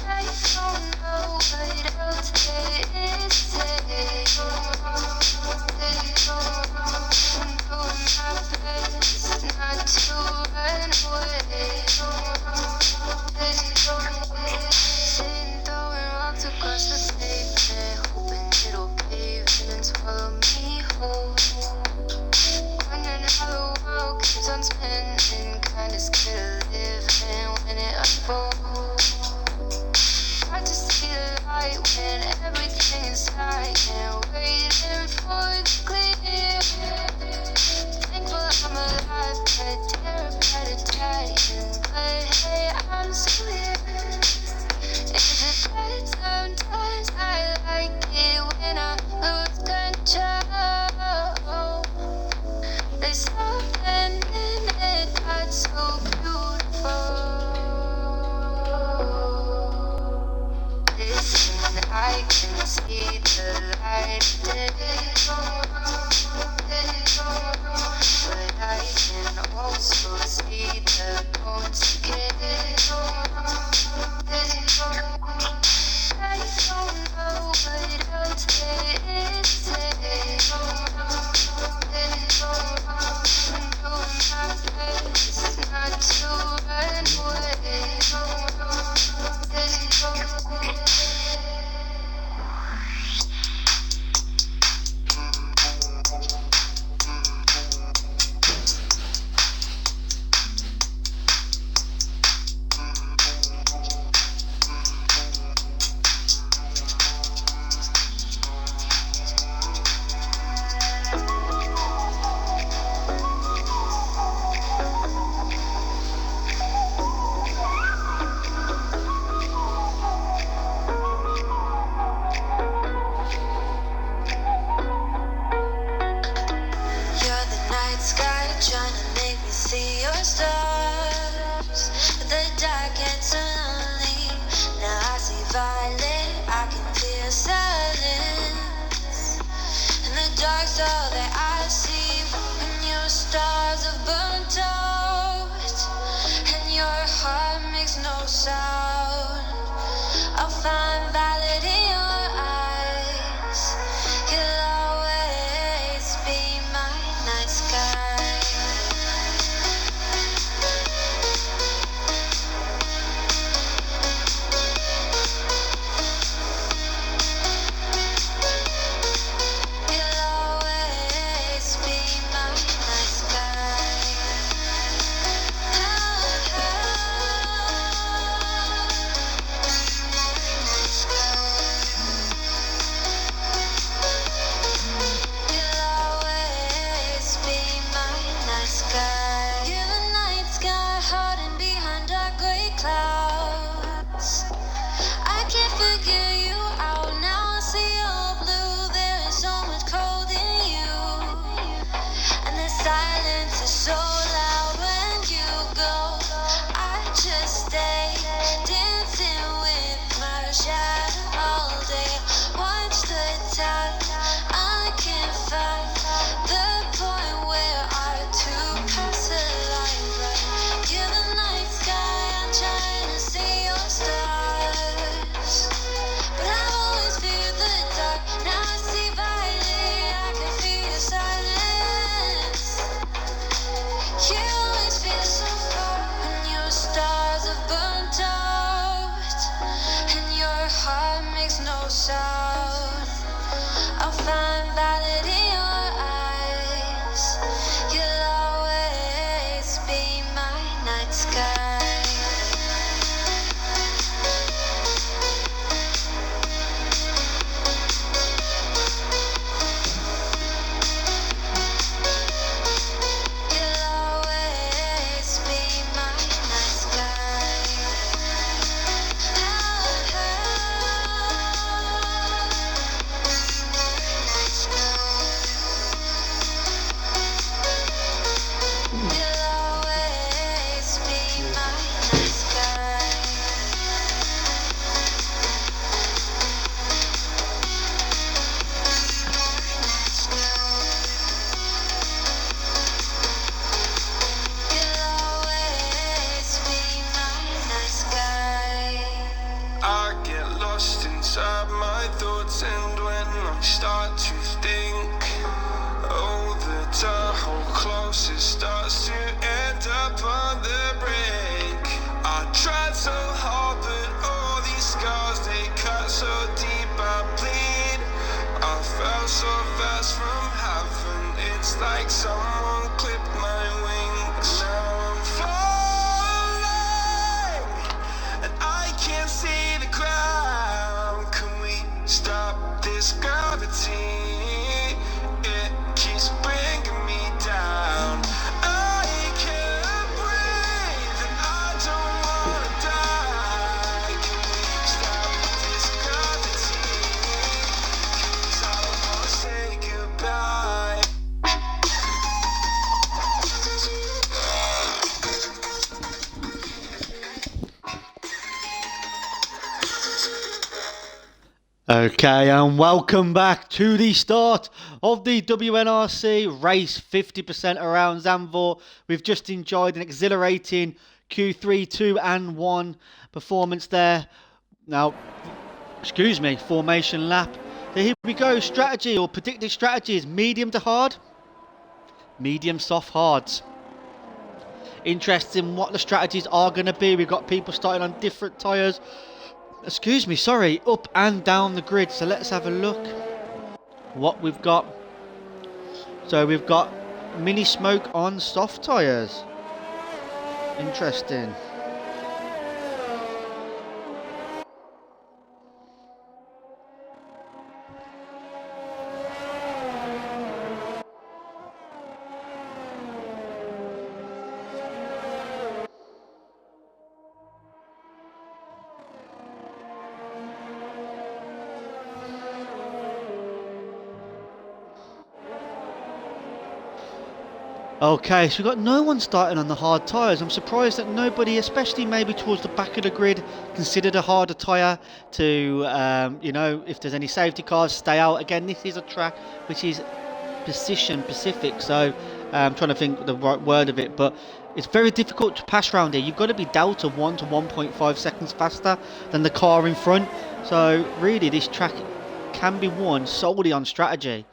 S3: I don't know what else there is to say. I'm doing my best not to run away. Sitting throwing rocks across the pavement, hoping it'll cave in and swallow me whole. Wondering how the world keeps on spinning, kinda scared of living when it unfolds. Hard to see the light when everything is silent, waiting for the clear. Thankful I'm alive, but terrified of dying. But hey, I'm still here. Is it bad? Sometimes I like it when I lose control. There's something in it that's so beautiful. Listen, I can see the light today, but I can also see the bones decay. I don't know what else there is to say. I'm doing my best not to run away. You're the night sky trying to make me see your stars, but the dark gets so lonely. Now I see violet, I can feel silence, and the dark's all that I see. When your stars have burnt out and your heart makes no sound, I'll find violet in your eyes. You'll always be my night sky. You'll always be my night sky. You'll always be my night sky. You're the night sky hiding behind dark gray clouds. I can't figure you out now. I see your blue. There is so much cold in you, and the silence is so loud when you go. I just stay dancing with my shadow all day. Watch the time. I can't find the point where our
S4: starts to end up on the brink. I tried so hard, but all these scars, they cut so deep, I bleed. I fell so fast from heaven, it's like someone clipped my wings. Now I'm falling, and I can't see the ground. Can we stop this gravity? It keeps bringing me down. I can't breathe, and I don't wanna die. Can we stop this gravity? 'Cause I don't wanna say goodbye.
S1: Okay, and welcome back to the start of the WNRC race 50% around Zaandvoort. We've just enjoyed an exhilarating Q3, 2 and 1 performance there. Now, formation lap. So here we go, strategy or predicted strategies, medium to hard, medium, soft, hards. Interested in what the strategies are going to be. We've got people starting on different tyres. Up and down the grid. So let's have a look what we've got. So we've got mini smoke on soft tyres. Interesting. Okay, so we've got no one starting on the hard tyres. I'm surprised that nobody, especially maybe towards the back of the grid, considered a harder tyre to, if there's any safety cars, stay out. Again, this is a track which is position specific, so I'm trying to think the right word of it, but it's very difficult to pass round here. You've got to be delta 1 to 1.5 seconds faster than the car in front. So really, this track can be won solely on strategy.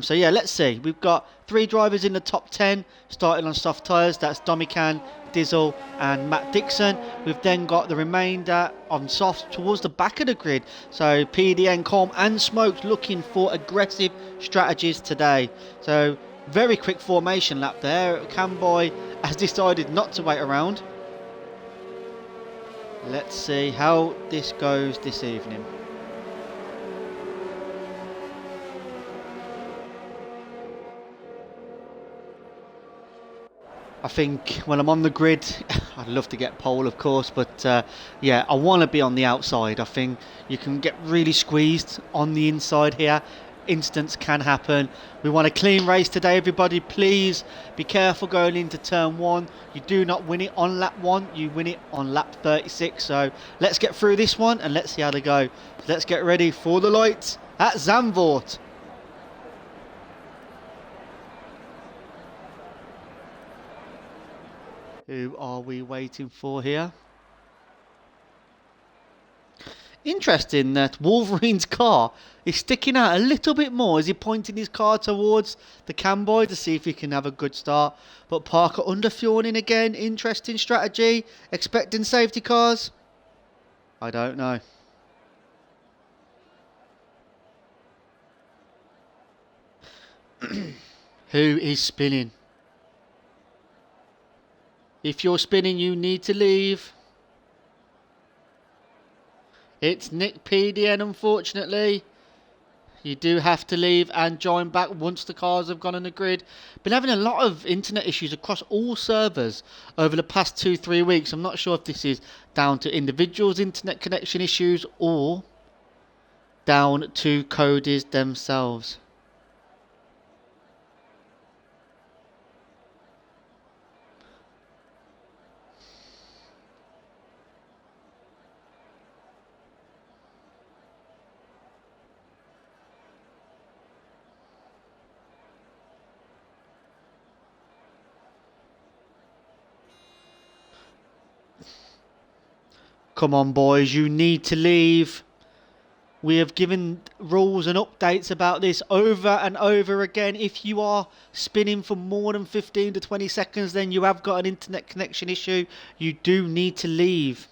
S1: So yeah, let's see. We've got 3 drivers in the top 10 starting on soft tyres. That's Domican, Dizzle and Matt Dixon. We've then got the remainder on soft towards the back of the grid. So PDN, Colm and Smokes looking for aggressive strategies today. So very quick formation lap there. Camboy has decided not to wait around. Let's see how this goes this evening. I think when I'm on the grid, I'd love to get pole, of course, but yeah, I want to be on the outside. I think you can get really squeezed on the inside here. Incidents can happen. We want a clean race today, everybody. Please be careful going into turn 1. You do not win it on lap 1, you win it on lap 36. So let's get through this one and let's see how they go. So let's get ready for the lights at Zaandvoort. Who are we waiting for here? Interesting that Wolverine's car is sticking out a little bit more as he pointing his car towards the Camboy to see if he can have a good start. But Parker underfueling again. Interesting strategy. Expecting safety cars? I don't know. Who is spinning? If you're spinning, you need to leave. It's Nick PDN, unfortunately. You do have to leave and join back once the cars have gone on the grid. Been having a lot of internet issues across all servers over the past 2-3 weeks. I'm not sure if this is down to individuals' internet connection issues or down to Cody's themselves. Come on, boys, you need to leave. We have given rules and updates about this over and over again. If you are spinning for more than 15 to 20 seconds, then you have got an internet connection issue. You do need to leave.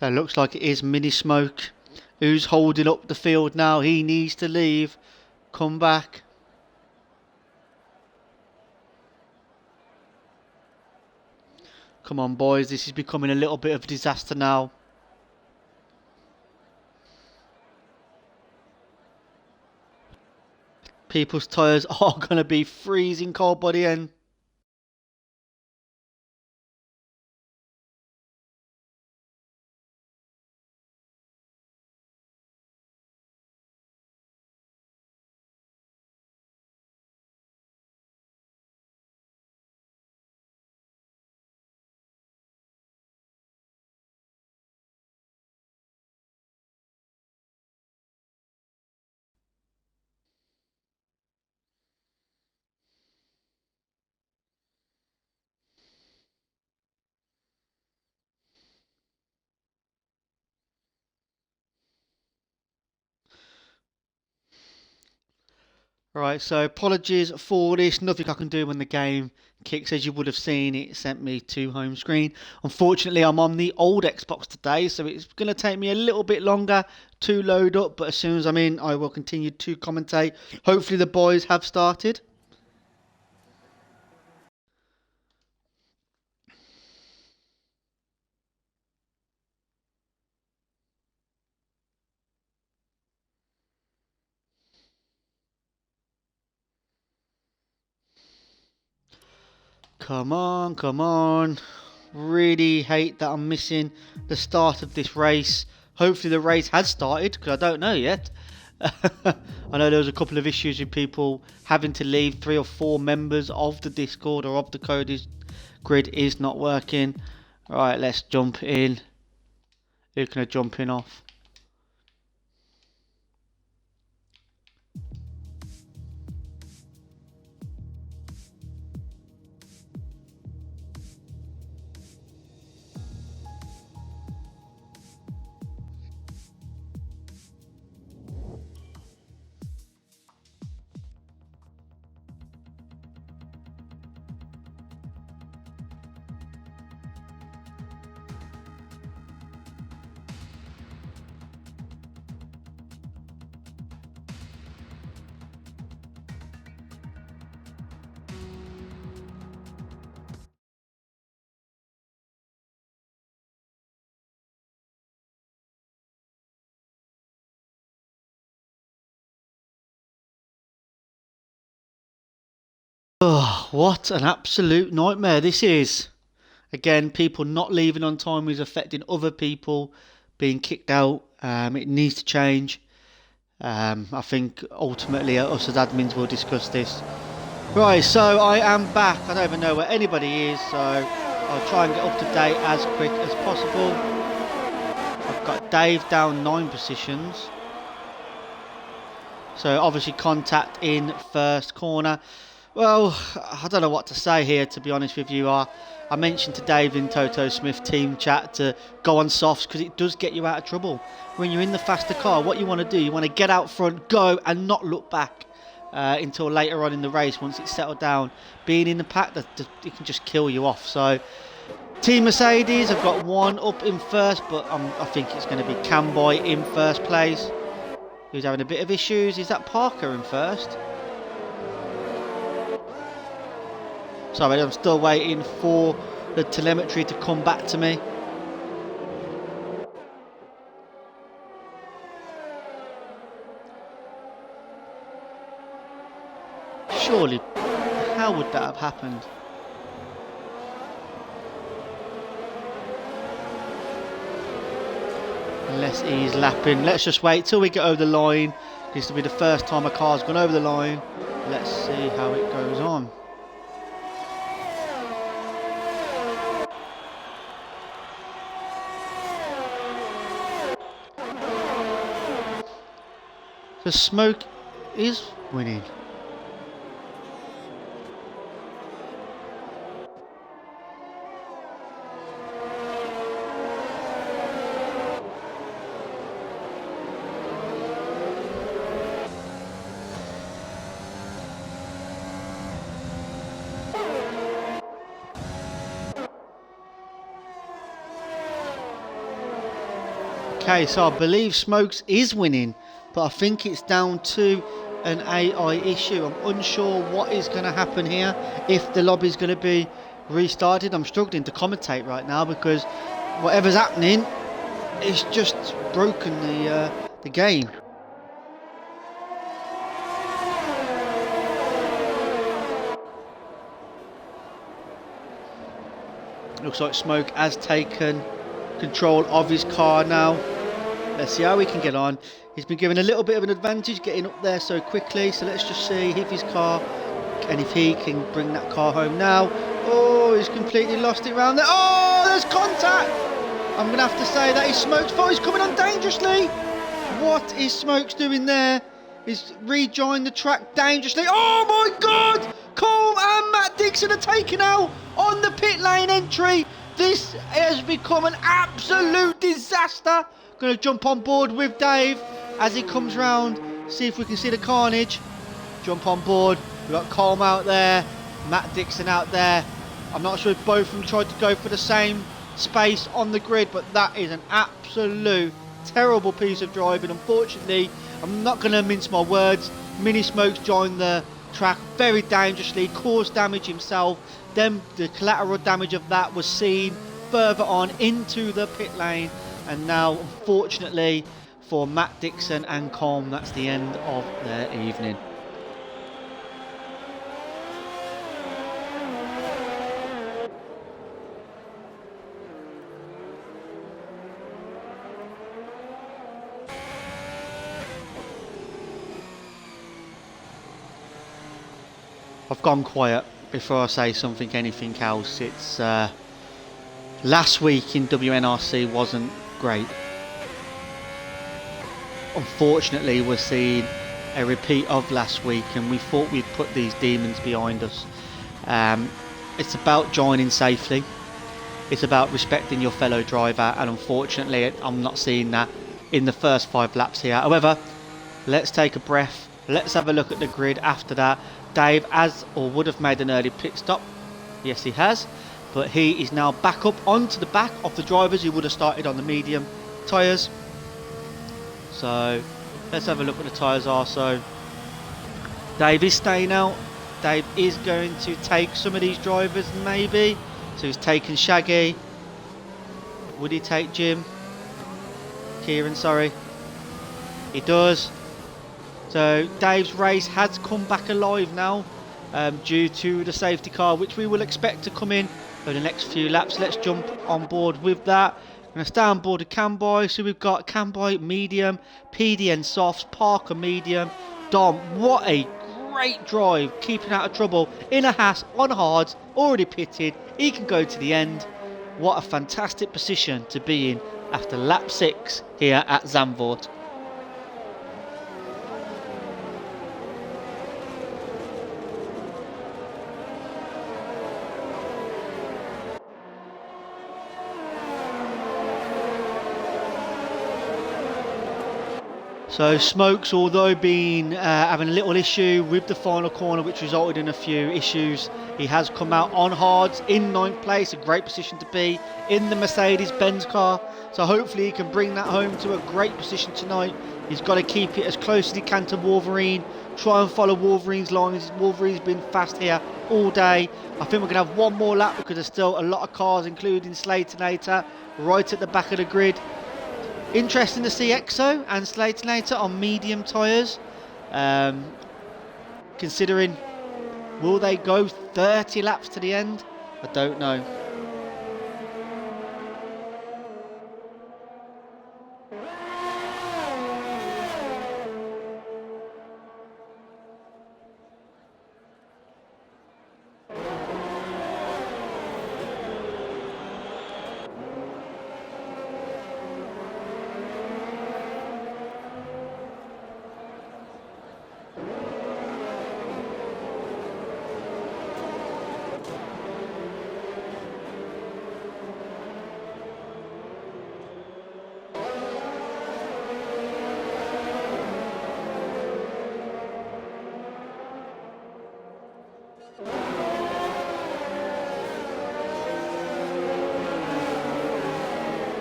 S1: So it looks like it is Mini Smoke who's holding up the field now. He needs to leave. Come back. Come on, boys. This is becoming a little bit of a disaster now. People's tyres are going to be freezing cold by the end. Right, so apologies for this. Nothing I can do when the game kicks. As you would have seen, it sent me to home screen. Unfortunately, I'm on the old Xbox today, so it's going to take me a little bit longer to load up. But as soon as I'm in, I will continue to commentate. Hopefully the boys have started. Come on, come on. Really hate that I'm missing the start of this race. Hopefully the race has started, because I don't know yet. I know there was a couple of issues with people having to leave. 3 or 4 members of the Discord or of the code grid is not working. Right, let's jump in. Who can I jump in off? Oh, what an absolute nightmare this is. Again, people not leaving on time is affecting other people being kicked out. It needs to change. I think ultimately us as admins will discuss this. Right, so I am back. I don't even know where anybody is, so I'll try and get up to date as quick as possible. I've got Dave down 9 positions. So obviously contact in first corner. Well, I don't know what to say here, to be honest with you. I mentioned to Dave in Toto Smith team chat to go on softs because it does get you out of trouble. When you're in the faster car, what you want to do, you want to get out front, go and not look back until later on in the race once it's settled down. Being in the pack, it can just kill you off. So, Team Mercedes, I've got 1 up in first, but I think it's going to be Camboy in first place. Who's having a bit of issues? Is that Parker in first? Sorry, I'm still waiting for the telemetry to come back to me. Surely, how would that have happened? Unless he's lapping. Let's just wait till we get over the line. This will be the first time a car's gone over the line. Let's see how it goes on. So Smoke is winning. Okay, so I believe Smokes is winning, but I think it's down to an AI issue. I'm unsure what is going to happen here, if the lobby is going to be restarted. I'm struggling to commentate right now because whatever's happening, it's just broken the game. Looks like Smoke has taken control of his car now. Let's see how he can get on. He's been given a little bit of an advantage getting up there so quickly, so let's just see if his car and if he can bring that car home now. Oh, he's completely lost it round there. Oh, there's contact. I'm gonna have to say that is Smoke's fault. He's coming on dangerously. What is Smokes doing there? He's rejoined the track dangerously. Oh my God! Cole and Matt Dixon are taken out on the pit lane entry. This has become an absolute disaster. Going to jump on board with Dave as he comes round. See if we can see the carnage. Jump on board. We've got Colm out there. Matt Dixon out there. I'm not sure if both of them tried to go for the same space on the grid, but that is an absolute terrible piece of driving. Unfortunately, I'm not going to mince my words. Mini Smokes joined the track very dangerously, caused damage himself. Then the collateral damage of that was seen further on into the pit lane, and now unfortunately for Matt Dixon and Colm, that's the end of their evening. I've gone quiet before I say anything else. It's last week in WNRC wasn't great. Unfortunately, we're seeing a repeat of last week, and we thought we'd put these demons behind us. It's about joining safely. It's about respecting your fellow driver, and unfortunately, I'm not seeing that in the first 5 laps here. However, let's take a breath. Let's have a look at the grid after that. Dave has or would have made an early pit stop. Yes, he has. But he is now back up onto the back of the drivers who would have started on the medium tyres. So let's have a look what the tyres are. So Dave is staying out. Dave is going to take some of these drivers maybe. So he's taken Shaggy. Would he take Jim? Kieran, sorry. He does. So Dave's race has come back alive now due to the safety car, which we will expect to come in over the next few laps. Let's jump on board with that. I'm going to stay on board with Camboy. So we've got Camboy medium, PDN softs, Parker medium, Dom. What a great drive, keeping out of trouble in a Haas on hards, already pitted. He can go to the end. What a fantastic position to be in after lap 6 here at Zaandvoort. So Smokes, although been having a little issue with the final corner, which resulted in a few issues, he has come out on hards in 9th place, a great position to be in the Mercedes-Benz car. So hopefully he can bring that home to a great position tonight. He's got to keep it as close as he can to Wolverine, try and follow Wolverine's lines. Wolverine's been fast here all day. I think we're going to have one more lap because there's still a lot of cars, including Slaytonator, right at the back of the grid. Interesting to see Exo and Slaytonator on medium tyres. Considering, will they go 30 laps to the end? I don't know.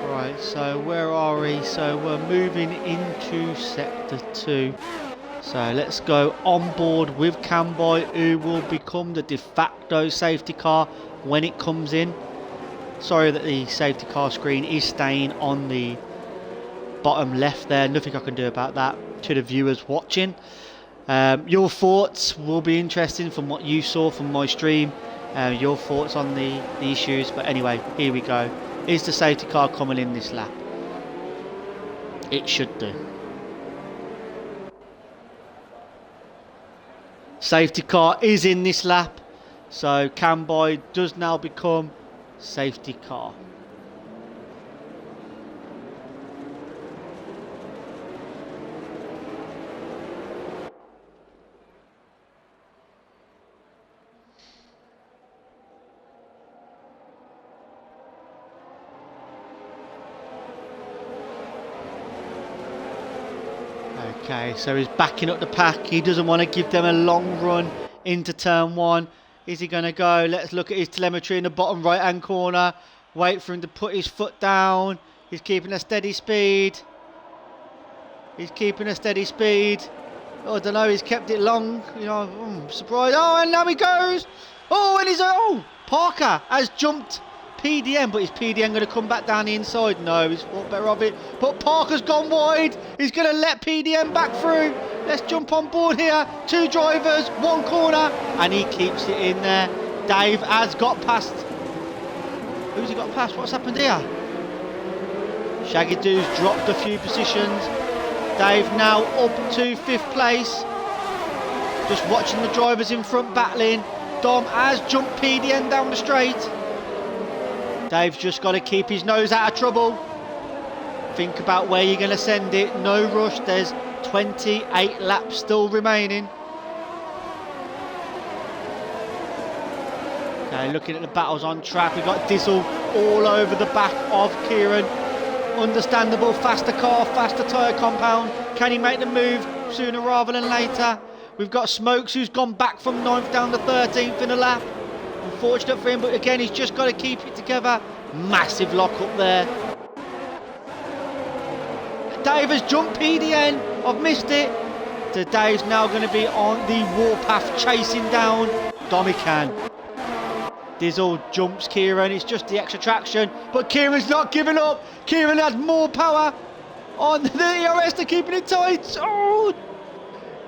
S1: Right, so where are we? So we're moving into sector 2. So let's go on board with Camboy, who will become the de facto safety car when it comes in. Sorry that the safety car screen is staying on the bottom left there. Nothing I can do about that to the viewers watching. Your thoughts will be interesting from what you saw from my stream. Your thoughts on the issues. But anyway, here we go. Is the safety car coming in this lap? It should do. Safety car is in this lap. So Camboy does now become safety car. Okay, so he's backing up the pack. He doesn't want to give them a long run into turn 1. Is he going to go? Let's look at his telemetry in the bottom right hand corner. Wait for him to put his foot down. He's keeping a steady speed. He's keeping a steady speed. Oh, I don't know, he's kept it long. You know, I'm surprised. Oh, and now he goes. Oh, and he's... Oh, Parker has jumped PDM, but is PDM going to come back down the inside? No, he's thought better of it. But Parker's gone wide. He's going to let PDM back through. Let's jump on board here. 2 drivers, 1 corner, and he keeps it in there. Dave has got past. Who's he got past? What's happened here? Shaggy Doo's dropped a few positions. Dave now up to 5th place. Just watching the drivers in front battling. Dom has jumped PDM down the straight. Dave's just got to keep his nose out of trouble. Think about where you're going to send it. No rush. There's 28 laps still remaining. Okay, looking at the battles on track. We've got Dizzle all over the back of Kieran. Understandable. Faster car, faster tyre compound. Can he make the move sooner rather than later? We've got Smokes, who's gone back from 9th down to 13th in a lap. Unfortunate for him, but again, he's just got to keep it together. Massive lock up there. Dave has jumped PDN. I've missed it. So Dave's now going to be on the warpath chasing down Domican. Dizzle jumps Kieran. It's just the extra traction, but Kieran's not giving up. Kieran has more power on the ERS. They're keeping it tight. Oh!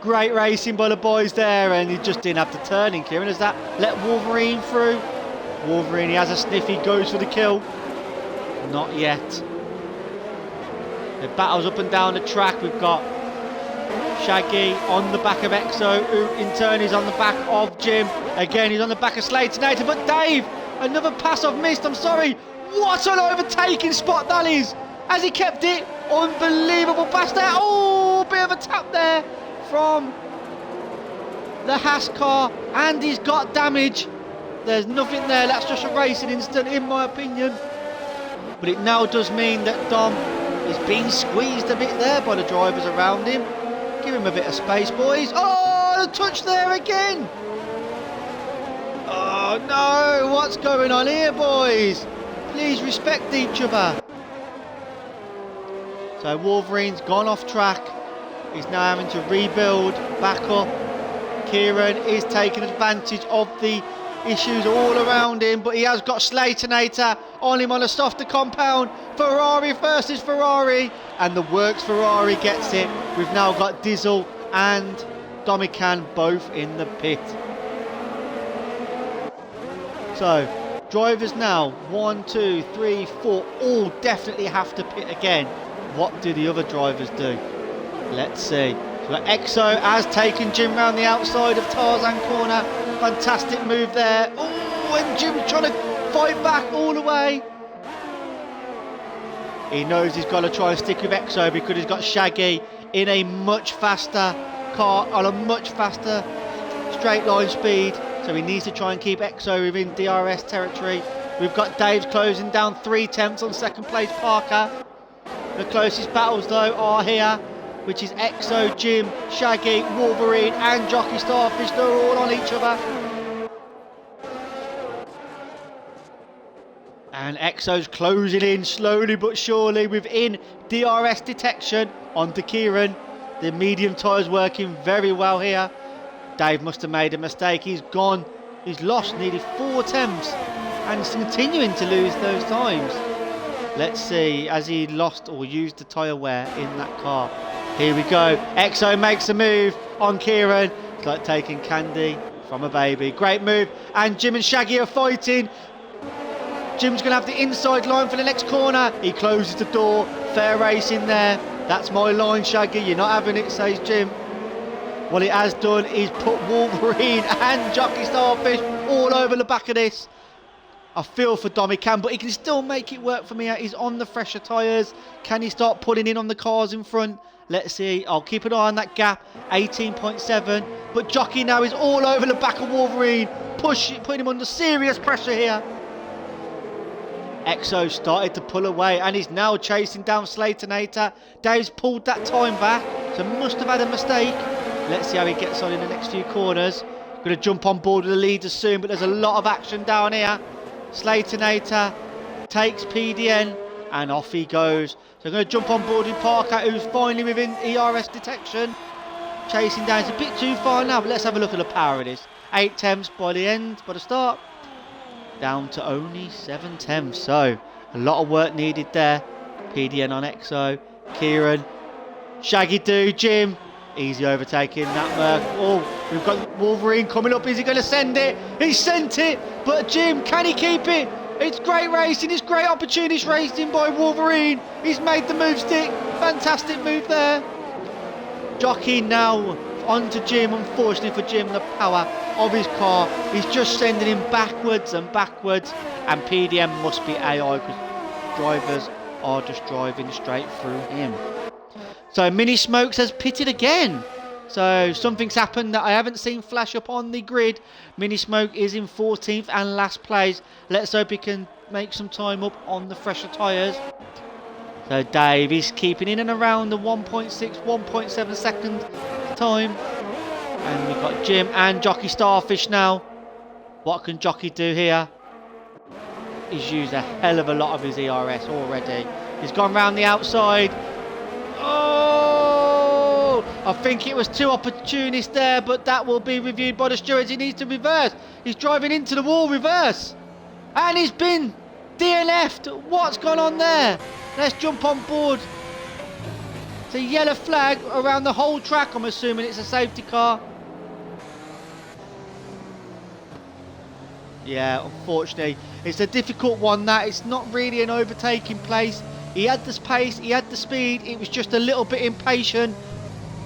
S1: Great racing by the boys there, and he just didn't have the turning. Kieran has that let Wolverine through. Wolverine, he has a sniff, he goes for the kill. Not yet. The battles up and down the track. We've got Shaggy on the back of Exo, who in turn is on the back of Jim. Again, he's on the back of Slaytonator, but Dave, another pass I've missed, I'm sorry. What an overtaking spot that is. Has he kept it? Unbelievable pass there. Oh, bit of a tap there from the Haas car, and he's got damage. There's nothing there. That's just a racing incident in my opinion, but it now does mean that Dom is being squeezed a bit there by the drivers around him. Give him a bit of space, boys. Oh, the touch there again. Oh no, what's going on here, boys? Please respect each other. So Wolverine's gone off track. He's now having to rebuild back up. Kieran is taking advantage of the issues all around him, but he has got Slaytonator on him on a softer compound. Ferrari versus Ferrari, and the Works Ferrari gets it. We've now got Dizzle and Domican both in the pit. So drivers now 1, 2, 3, 4 all definitely have to pit again. What do the other drivers do? Let's see. So Exo has taken Jim round the outside of Tarzan corner. Fantastic move there. Oh, and Jim's trying to fight back all the way. He knows he's got to try and stick with Exo because he's got Shaggy in a much faster car on a much faster straight line speed. So he needs to try and keep Exo within DRS territory. We've got Dave's closing down 3 tenths on second place Parker. The closest battles though are here, which is Exo, Jim, Shaggy, Wolverine and Jockey Starfish. They're all on each other. And Exo's closing in slowly but surely within DRS detection onto Kieran. The medium tyres working very well here. Dave must have made a mistake. He's gone. He's lost nearly 4 attempts and he's continuing to lose those times. Let's see, as he lost or used the tyre wear in that car. Here we go. Exo makes a move on Kieran. It's like taking candy from a baby. Great move. And Jim and Shaggy are fighting. Jim's going to have the inside line for the next corner. He closes the door. Fair racing there. That's my line, Shaggy. You're not having it, says Jim. What it has done is put Wolverine and Jockey Starfish all over the back of this. I feel for Dommy Cam, but he can still make it work for me. He's on the fresher tyres. Can he start pulling in on the cars in front? Let's see. I'll keep an eye on that gap. 18.7. But Jockey now is all over the back of Wolverine. Putting him under serious pressure here. Exo started to pull away and he's now chasing down Slaytonator. Dave's pulled that time back, so must have had a mistake. Let's see how he gets on in the next few corners. Going to jump on board with the leaders soon, but there's a lot of action down here. Slaytonator takes PDN and off he goes. So I'm going to jump on board with Parker, who's finally within ERS detection. Chasing down, it's a bit too far now, but let's have a look at the power of this. 8 attempts by the start. Down to only 7 attempts, so a lot of work needed there. PDN on Exo, Kieran, Shaggy Doo, Jim, easy overtaking that Merc. Oh, we've got Wolverine coming up. Is he going to send it? He sent it, but Jim, can he keep it? It's great racing, it's great opportunist racing by Wolverine. He's made the move stick, fantastic move there. Jockey now onto Jim. Unfortunately for Jim, the power of his car is just sending him backwards and backwards, and PDM must be AI because drivers are just driving straight through him. So Mini Smokes has pitted again, so something's happened that I haven't seen flash up on the grid. Mini Smoke is in 14th and last place. Let's hope he can make some time up on the fresher tyres. So Dave is keeping in and around the 1.6, 1.7 second time. And we've got Jim and Jockey Starfish now. What can Jockey do here? He's used a hell of a lot of his ERS already. He's gone round the outside. Oh! I think it was too opportunist there, but that will be reviewed by the stewards. He needs to reverse. He's driving into the wall, reverse. And he's been DNF'd. What's gone on there? Let's jump on board. It's a yellow flag around the whole track. I'm assuming it's a safety car. Yeah, unfortunately, it's a difficult one that. It's not really an overtaking place. He had the pace, he had the speed. It was just a little bit impatient.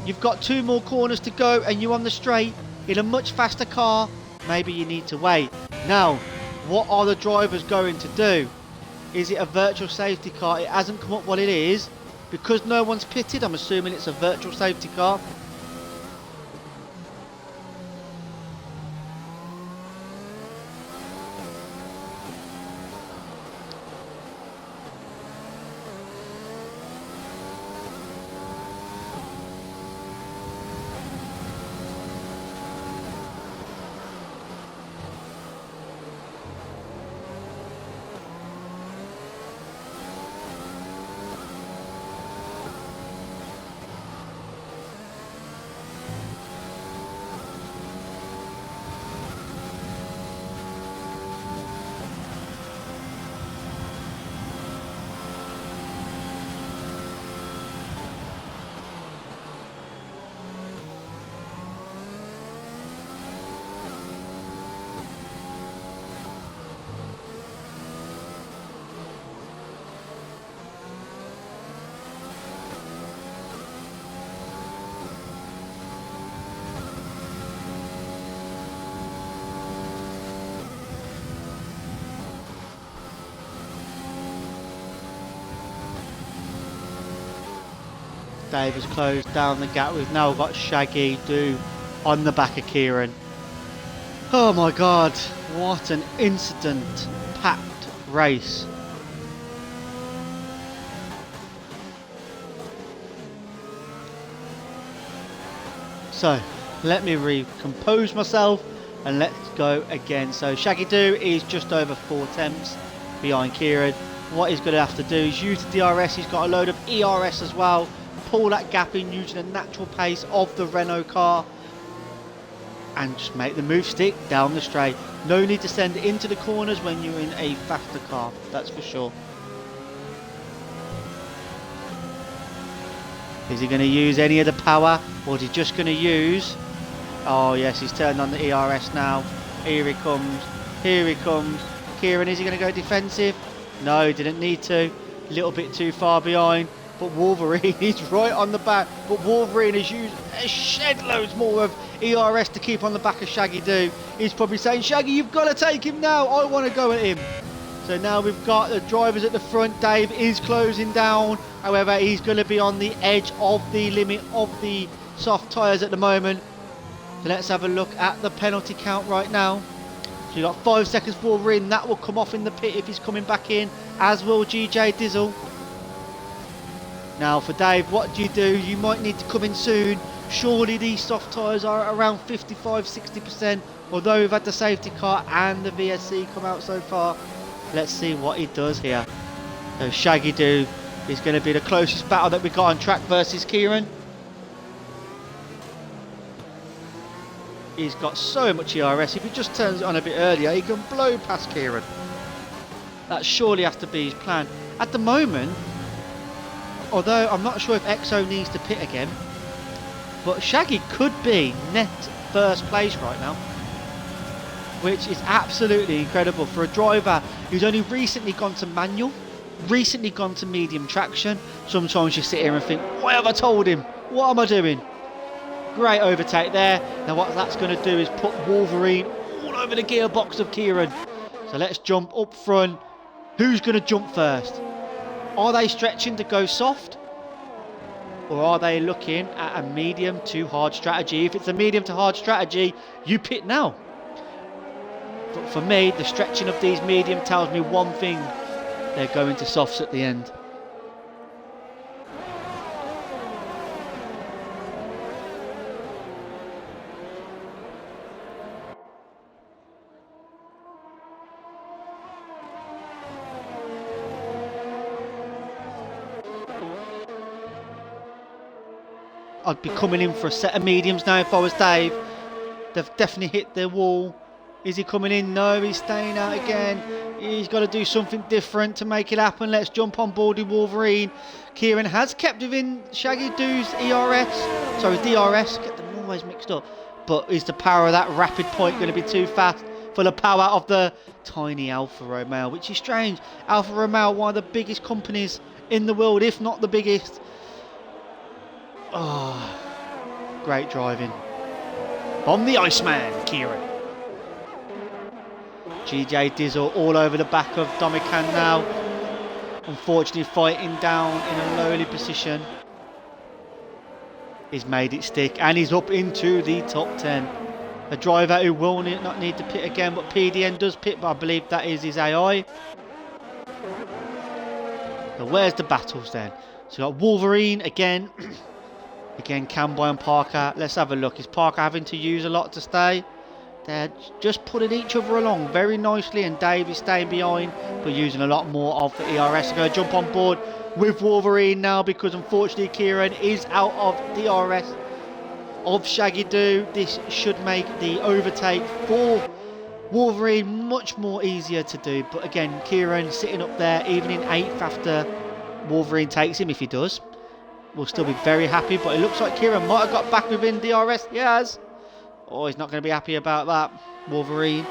S1: You've got 2 more corners to go and you're on the straight in a much faster car. Maybe you need to wait. Now, what are the drivers going to do? Is it a virtual safety car? It hasn't come up what it is. Because no one's pitted, I'm assuming it's a virtual safety car. Dave has closed down the gap. We've now got Shaggy Doo on the back of Kieran. Oh my god, what an incident packed race. So let me recompose myself and let's go again. So Shaggy Doo is just over 4 attempts behind Kieran. What he's going to have to do is use the DRS. He's got a load of ERS as well. Pull that gap in using the natural pace of the Renault car. And just make the move stick down the straight. No need to send it into the corners when you're in a faster car, that's for sure. Is he going to use any of the power, or is he just going to use... Oh yes, he's turned on the ERS now. Here he comes, here he comes. Kieran, is he going to go defensive? No, didn't need to. A little bit too far behind. But Wolverine is right on the back. But Wolverine has used a shed loads more of ERS to keep on the back of Shaggy Doo. He's probably saying, Shaggy, you've got to take him now. I want to go at him. So now we've got the drivers at the front. Dave is closing down. However, he's going to be on the edge of the limit of the soft tyres at the moment. So let's have a look at the penalty count right now. So you've got 5 seconds for Wolverine. That will come off in the pit if he's coming back in, as will GJ Dizzle. Now for Dave, what do? You might need to come in soon. Surely these soft tyres are around 55-60%, although we've had the safety car and the VSC come out so far. Let's see what he does here. So Shaggy Doo is going to be the closest battle that we got on track versus Kieran. He's got so much ERS, if he just turns it on a bit earlier, he can blow past Kieran. That surely has to be his plan. At the moment, although I'm not sure if Exo needs to pit again, but Shaggy could be net first place right now, which is absolutely incredible for a driver who's only recently gone to manual, recently gone to medium traction. Sometimes you sit here and think, what have I told him? What am I doing? Great overtake there. Now what that's going to do is put Wolverine all over the gearbox of Kieran. So let's jump up front. Who's going to jump first? Are they stretching to go soft? Or are they looking at a medium to hard strategy? If it's a medium to hard strategy, you pit now. But for me, the stretching of these medium tells me one thing. They're going to softs at the end. I'd be coming in for a set of mediums now if I was Dave. They've definitely hit their wall. Is he coming in? No, he's staying out again. He's got to do something different to make it happen. Let's jump on board with Wolverine. Kieran has kept within Shaggy Doo's ERS. Sorry, DRS. Get them always mixed up. But is the power of that rapid point going to be too fast for the power of the tiny Alfa Romeo? Which is strange. Alfa Romeo, one of the biggest companies in the world, if not the biggest. Oh, great driving. On the Iceman, Kieran. GJ Dizzle all over the back of Domican now. Unfortunately fighting down in a lowly position. He's made it stick and he's up into the top 10. A driver who will not need to pit again, but PDN does pit, but I believe that is his AI. So where's the battles then? So we've got Wolverine again. Again, Camboy and Parker. Let's have a look. Is Parker having to use a lot to stay? They're just putting each other along very nicely, and Dave is staying behind, but using a lot more of the ERS. I'm going to jump on board with Wolverine now, because unfortunately Kieran is out of DRS of Shaggy Doo. This should make the overtake for Wolverine much more easier to do. But again, Kieran sitting up there, even in 8th after Wolverine takes him, if he does. We'll still be very happy, but it looks like Kieran might have got back within DRS. He has. Oh, he's not going to be happy about that. Wolverine.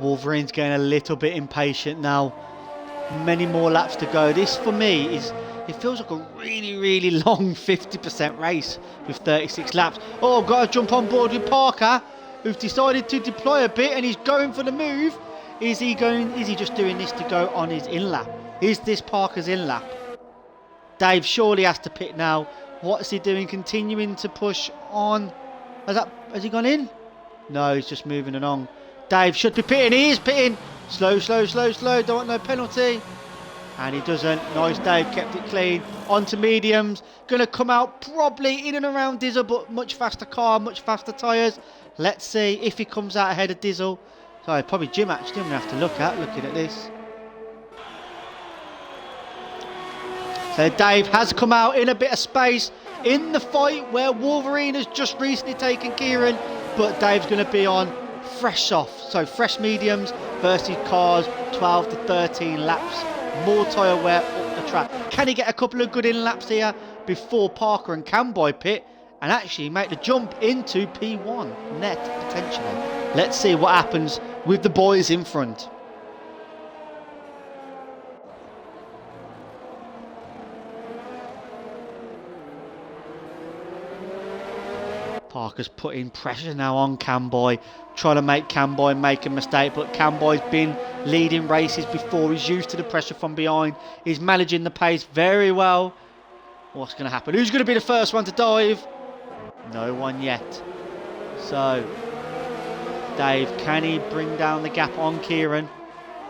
S1: Wolverine's getting a little bit impatient now. Many more laps to go. This for me is, it feels like a really long 50% race with 36 laps. Oh, I've got to jump on board with Parker, who's decided to deploy a bit and he's going for the move. Is he just doing this to go on his in-lap? Is this Parker's in-lap? Dave surely has to pit now. What's he doing? Continuing to push on. Has he gone in? No, he's just moving along. Dave should be pitting. He is pitting. Slow. Don't want no penalty. And he doesn't. Nice, Dave. Kept it clean. On to mediums. Going to come out probably in and around Diesel, but much faster car, much faster tyres. Let's see if he comes out ahead of Diesel. Sorry, probably Jim actually. I'm going to have to looking at this. So Dave has come out in a bit of space in the fight where Wolverine has just recently taken Kieran, but Dave's going to be on fresh soft, so fresh mediums versus cars 12 to 13 laps, more tyre wear up the track. Can he get a couple of good in laps here before Parker and Camboy pit and actually make the jump into P1 net potentially? Let's see what happens with the boys in front. Parker's putting pressure now on Camboy, trying to make Camboy make a mistake, but Camboy's been leading races before. He's used to the pressure from behind. He's managing the pace very well. What's going to happen? Who's going to be the first one to dive? No one yet. So, Dave, can he bring down the gap on Kieran?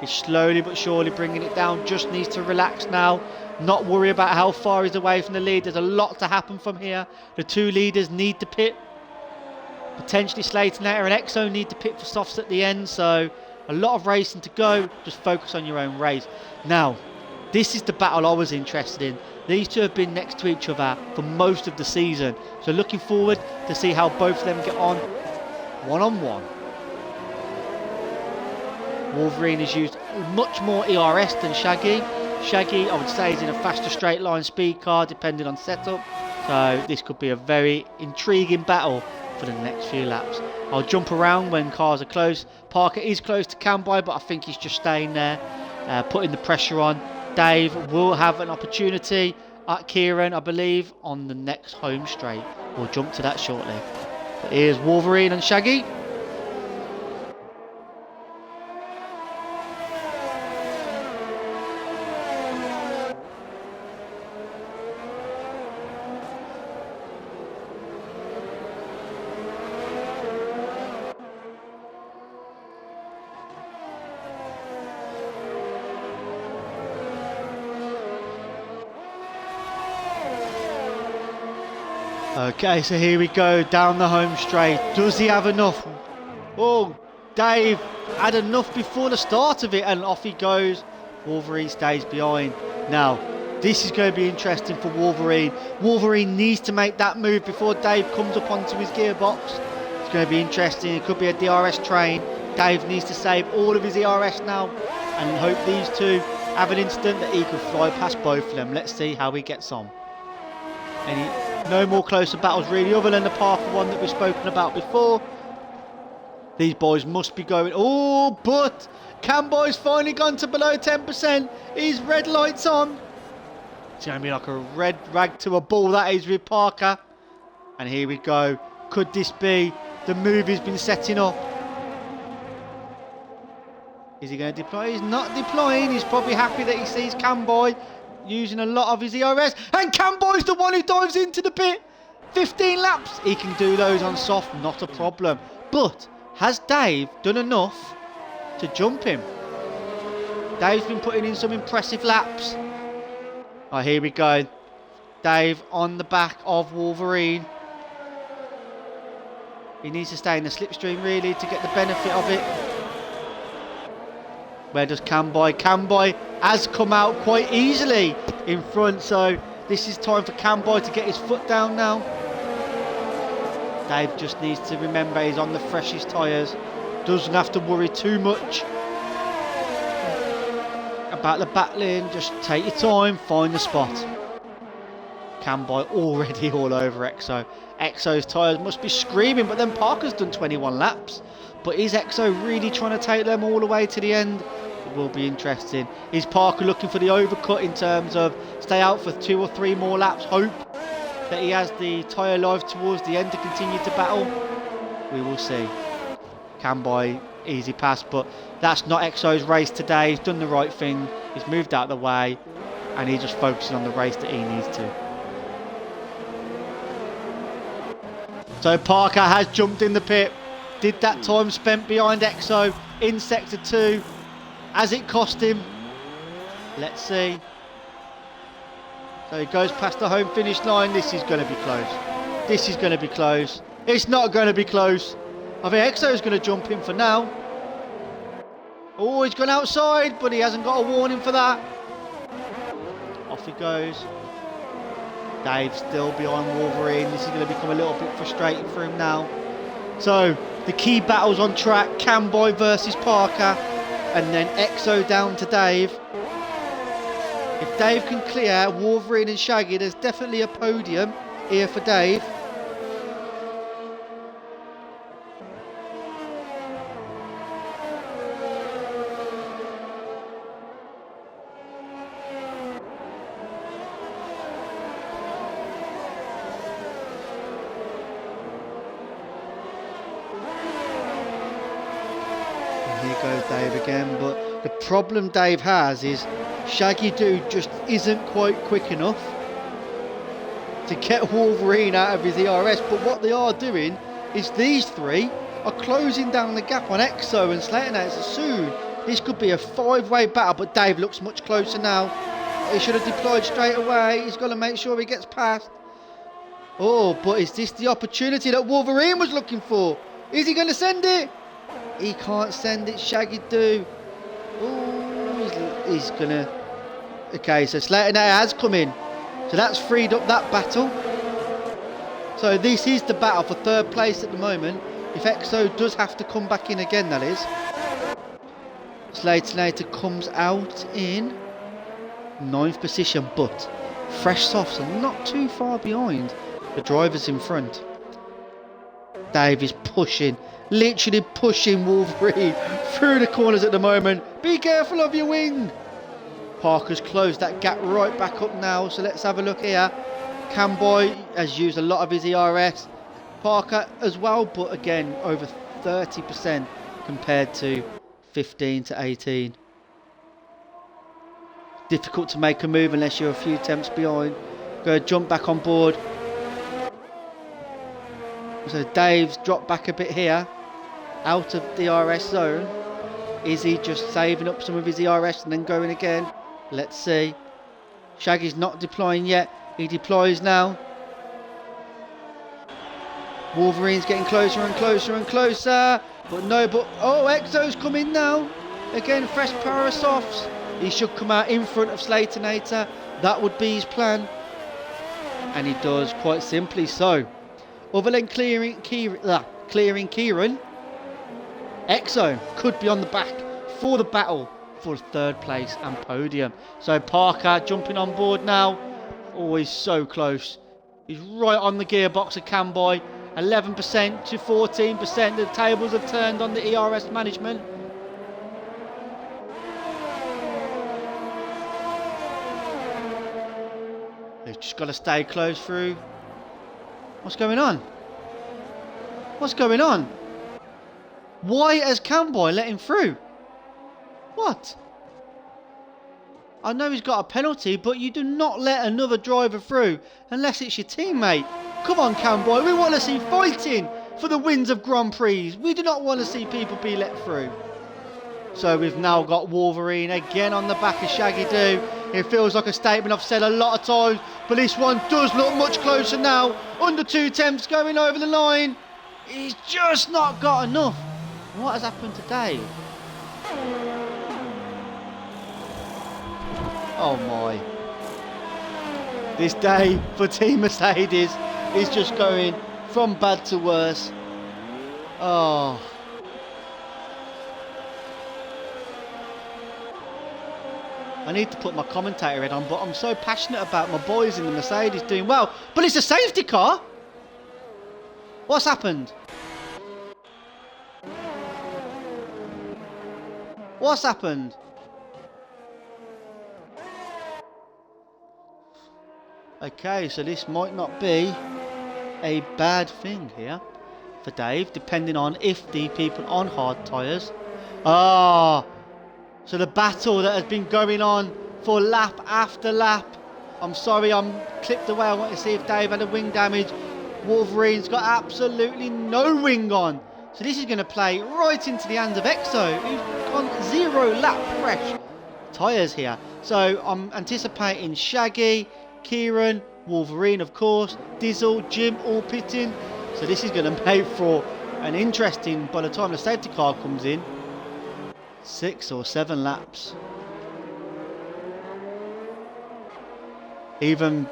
S1: He's slowly but surely bringing it down. Just needs to relax now. Not worry about how far he's away from the lead. There's a lot to happen from here. The two leaders need to pit. Potentially Slaytonator and Exo need to pit for softs at the end. So a lot of racing to go. Just focus on your own race. Now, this is the battle I was interested in. These two have been next to each other for most of the season. So looking forward to see how both of them get on one-on-one. Wolverine has used much more ERS than Shaggy. Shaggy, I would say, is in a faster straight line speed car depending on setup. So this could be a very intriguing battle for the next few laps. I'll jump around when cars are close. Parker is close to Camboy, but I think he's just staying there, putting the pressure on. Dave will have an opportunity at Kieran, I believe, on the next home straight. We'll jump to that shortly. But here's Wolverine and Shaggy. Okay, so here we go, down the home straight. Does he have enough? Oh, Dave had enough before the start of it, and off he goes. Wolverine stays behind. Now, this is going to be interesting for Wolverine. Wolverine needs to make that move before Dave comes up onto his gearbox. It's going to be interesting. It could be a DRS train. Dave needs to save all of his ERS now and hope these two have an instant that he can fly past both of them. Let's see how he gets on. No more closer battles really, other than the Parker one that we've spoken about before. These boys must be going. Oh, but Camboy's finally gone to below 10%. His red light's on. It's going to be like a red rag to a bull, that is, with Parker. And here we go. Could this be the move he's been setting up? Is he going to deploy? He's not deploying. He's probably happy that he sees Camboy using a lot of his ERS, and Camboy's the one who dives into the pit. 15 laps, he can do those on soft, not a problem. But has Dave done enough to jump him? Dave's been putting in some impressive laps. Oh, here we go. Dave on the back of Wolverine. He needs to stay in the slipstream really to get the benefit of it. Where does Camboy? Camboy has come out quite easily in front, so this is time for Camboy to get his foot down now. Dave just needs to remember he's on the freshest tyres. Doesn't have to worry too much about the battling. Just take your time, find the spot. Camboy already all over Exo. Exo's tyres must be screaming, but then Parker's done 21 laps. But is Exo really trying to take them all the way to the end? It will be interesting. Is Parker looking for the overcut in terms of stay out for 2 or 3 more laps? Hope that he has the tyre life towards the end to continue to battle? We will see. Camboy easy pass, but that's not Exo's race today. He's done the right thing. He's moved out of the way, and he's just focusing on the race that he needs to. So Parker has jumped in the pit. Did that time spent behind Exo in sector 2, has it cost him? Let's see. So he goes past the home finish line. This is going to be close. This is going to be close. It's not going to be close. I think Exo's going to jump in for now. Oh, he's gone outside, but he hasn't got a warning for that. Off he goes. Dave still behind Wolverine. This is going to become a little bit frustrating for him now. So the key battles on track: Camboy versus Parker, and then Exo down to Dave. If Dave can clear Wolverine and Shaggy, there's definitely a podium here for Dave. And here goes Dave again, but the problem Dave has is Shaggy Dude just isn't quite quick enough to get Wolverine out of his ERS. But what they are doing is these three are closing down the gap on Exo and Slaytonator. Soon this could be a 5-way battle, but Dave looks much closer now. He should have deployed straight away. He's got to make sure he gets past. Oh, but is this the opportunity that Wolverine was looking for? Is he going to send it? He can't send it, Shaggy Dude. Oh, he's going to... Okay, so Slaytonator has come in. So that's freed up that battle. So this is the battle for third place at the moment. If Exo does have to come back in again, that is. Slaytonator comes out in 9th position, but Fresh Softs are not too far behind the drivers in front. Dave is pushing, literally pushing Wolverine through the corners at the moment. Be careful of your wing. Parker's closed that gap right back up now, so let's have a look here. Camboy has used a lot of his ERS. Parker as well, but again over 30% compared to 15 to 18. Difficult to make a move unless you're a few attempts behind. Go jump back on board. So Dave's dropped back a bit here, out of the ERS zone. Is he just saving up some of his ERS and then going again? Let's see. Shaggy's not deploying yet. He deploys now. Wolverine's getting closer and closer and closer. But no, oh, Exo's coming now. Again, fresh pair of softs. He should come out in front of Slaytonator. That would be his plan. And he does, quite simply so. Other than clearing Kieran, Exo could be on the back for the battle for third place and podium. So Parker jumping on board now. Always so close. He's right on the gearbox of Camboy. 11% to 14%. The tables have turned on the ERS management. They've just got to stay close through. What's going on? What's going on? Why has Camboy let him through? What? I know he's got a penalty, but you do not let another driver through unless it's your teammate. Come on, Camboy, we want to see fighting for the wins of Grand Prix. We do not want to see people be let through. So we've now got Wolverine again on the back of Shaggy Doo. It feels like a statement I've said a lot of times, but this one does look much closer now. Under 2 attempts going over the line. He's just not got enough. What has happened to Dave? Oh my. This day for Team Mercedes is just going from bad to worse. Oh. I need to put my commentator head on, but I'm so passionate about my boys in the Mercedes doing well. But it's a safety car. What's happened? What's happened? Okay, so this might not be a bad thing here. for Dave, depending on if the people on hard tyres. Ah, so the battle that has been going on for lap after lap. I'm sorry, I'm clipped away. I want to see if Dave had a wing damage. Wolverine's got absolutely no wing on. So this is going to play right into the hands of Exo, who's on 0 lap fresh tyres here. So I'm anticipating Shaggy, Kieran, Wolverine of course, Dizzle, Jim all pitting. So this is going to make for an interesting, by the time the safety car comes in, 6 or 7 laps. Even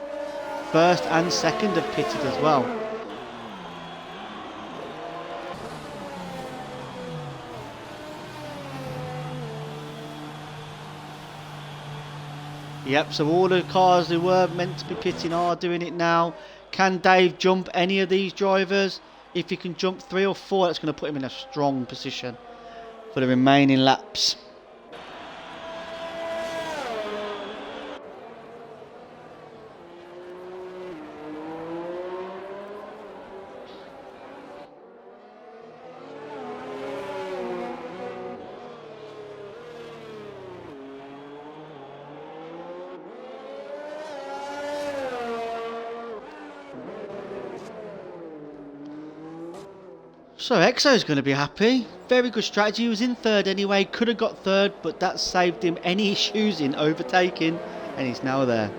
S1: first and second have pitted as well. Yep, so all the cars who were meant to be pitting are doing it now. Can Dave jump any of these drivers? If he can jump 3 or 4, that's going to put him in a strong position for the remaining laps. So Exo's going to be happy. Very good strategy. He was in third anyway. Could have got third, but that saved him any issues in overtaking. And he's now there.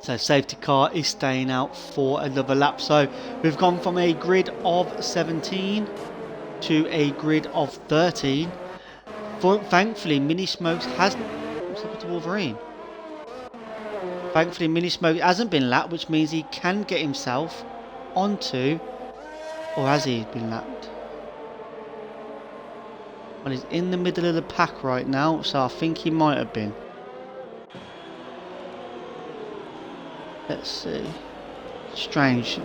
S1: So safety car is staying out for another lap. So we've gone from a grid of 17 to a grid of 13. Thankfully, Mini Smokes hasn't. What's happened to Wolverine? Thankfully, Mini Smoke hasn't been lapped, which means he can get himself onto. Or has he been lapped? Well, he's in the middle of the pack right now, so I think he might have been. Let's see. Strange.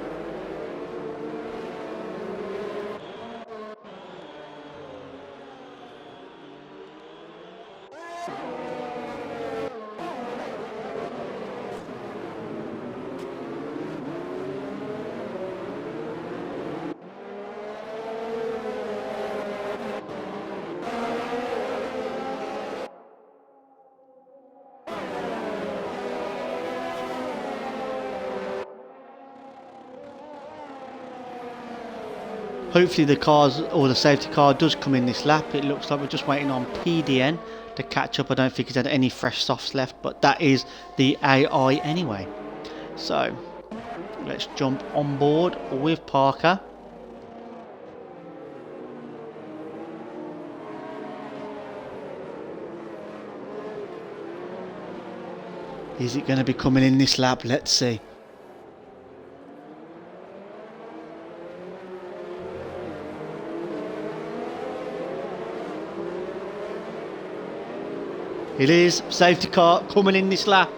S1: Hopefully the cars or the safety car does come in this lap. It looks like we're just waiting on PDN to catch up. I don't think he's had any fresh softs left, but that is the AI anyway. So let's jump on board with Parker. Is it going to be coming in this lap? Let's see. It is. Safety car coming in this lap.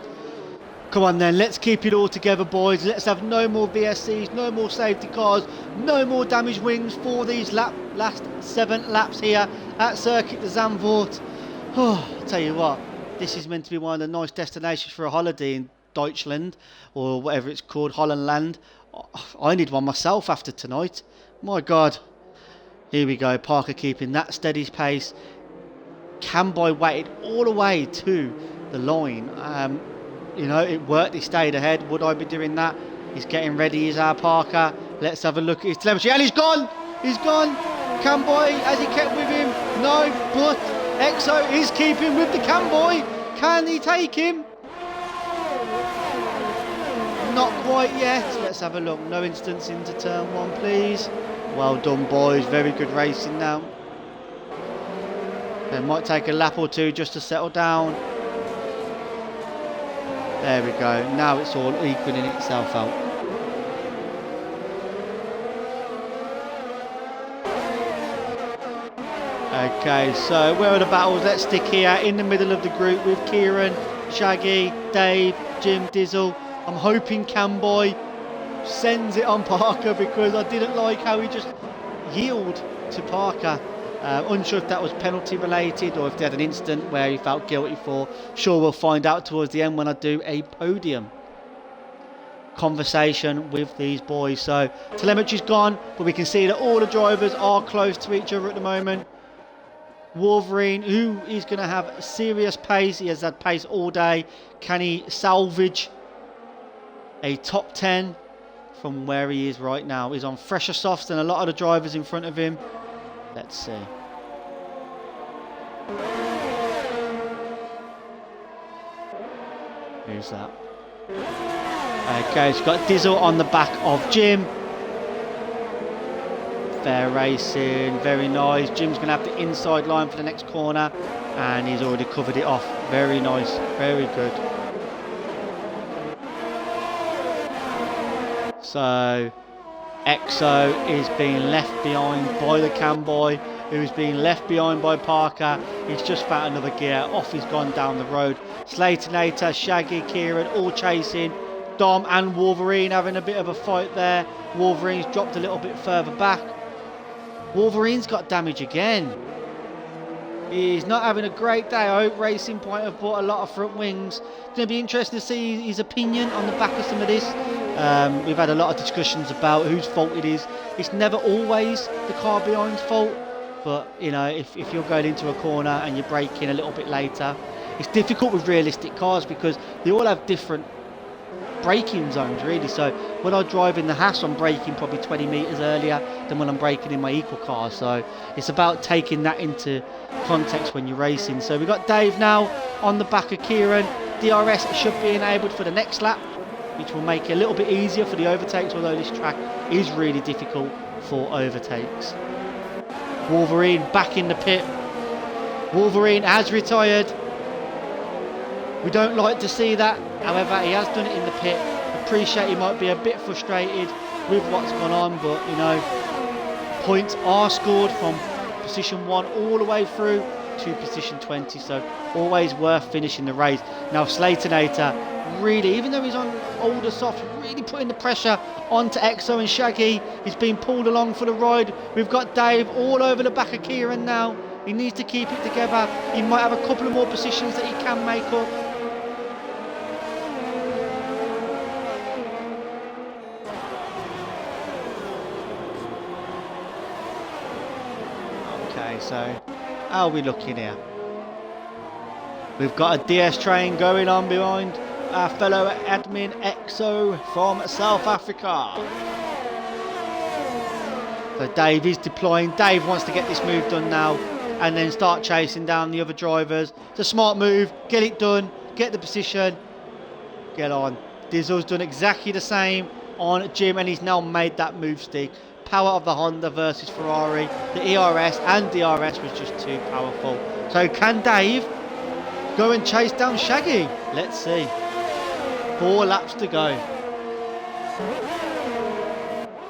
S1: Come on then, let's keep it all together, boys. Let's have no more VSCs, no more safety cars, no more damaged wings for these last 7 laps here at Circuit de Zaandvoort. Oh, I'll tell you what, this is meant to be one of the nice destinations for a holiday in Deutschland, or whatever it's called, Hollandland. I need one myself after tonight. My God. Here we go, Parker keeping that steady pace. Camboy waited all the way to the line. You know, it worked. He stayed ahead. Would I be doing that? He's getting ready. Is our Parker. Let's have a look at his telemetry. And he's gone. He's gone. Camboy, has he kept with him? No, but Exo is keeping with the Camboy. Can he take him? Not quite yet. Let's have a look. No instance into turn 1, please. Well done, boys. Very good racing now. It might take a lap or two just to settle down. There we go. Now it's all equaling itself out. Okay, so where are the battles? Let's stick here in the middle of the group with Kieran, Shaggy, Dave, Jim, Dizzle. I'm hoping Camboy sends it on Parker, because I didn't like how he just yielded to Parker. Unsure if that was penalty related or if they had an incident where he felt guilty for. Sure, we'll find out towards the end when I do a podium conversation with these boys. So telemetry's gone, but we can see that all the drivers are close to each other at the moment. Wolverine, who is going to have serious pace. He has had pace all day. Can he salvage a top 10 from where he is right now? He's on fresher softs than a lot of the drivers in front of him. Let's see. Who's that? Okay, he's got Dizzle on the back of Jim. Fair racing, very nice. Jim's going to have the inside line for the next corner, and he's already covered it off. Very nice, very good. So Exo is being left behind by the Camboy, who's being left behind by Parker. He's just found another gear. Off he's gone down the road. Slatinator, Shaggy, Kieran all chasing. Dom and Wolverine having a bit of a fight there. Wolverine's dropped a little bit further back. Wolverine's got damage again. He's not having a great day. I hope Racing Point have bought a lot of front wings. It's going to be interesting to see his opinion on the back of some of this. We've had a lot of discussions about whose fault it is. It's never always the car behind's fault, but you know, if you're going into a corner and you're braking a little bit later, it's difficult with realistic cars because they all have different braking zones really. So when I drive in the Haas, I'm braking probably 20 metres earlier than when I'm braking in my equal car. So it's about taking that into context when you're racing. So we've got Dave now on the back of Kieran. DRS should be enabled for the next lap, which will make it a little bit easier for the overtakes, although this track is really difficult for overtakes. Wolverine back in the pit. Wolverine has retired. We don't like to see that. However, he has done it in the pit. Appreciate he might be a bit frustrated with what's gone on, but you know, points are scored from position 1 all the way through to position 20, so always worth finishing the race. Now Slatinator really, even though he's on older softs, really putting the pressure onto Exo and Shaggy. He's being pulled along for the ride. We've got Dave all over the back of Kieran now. He needs to keep it together. He might have a couple of more positions that he can make up. Okay, so how are we looking here? We've got a DS train going on behind our fellow admin Exo from South Africa. So Dave is deploying. Dave wants to get this move done now and then start chasing down the other drivers. It's a smart move. Get it done. Get the position. Get on. Dizzle's done exactly the same on Jim, and he's now made that move stick. Power of the Honda versus Ferrari. The ERS and DRS was just too powerful. So can Dave go and chase down Shaggy? Let's see. 4 laps to go.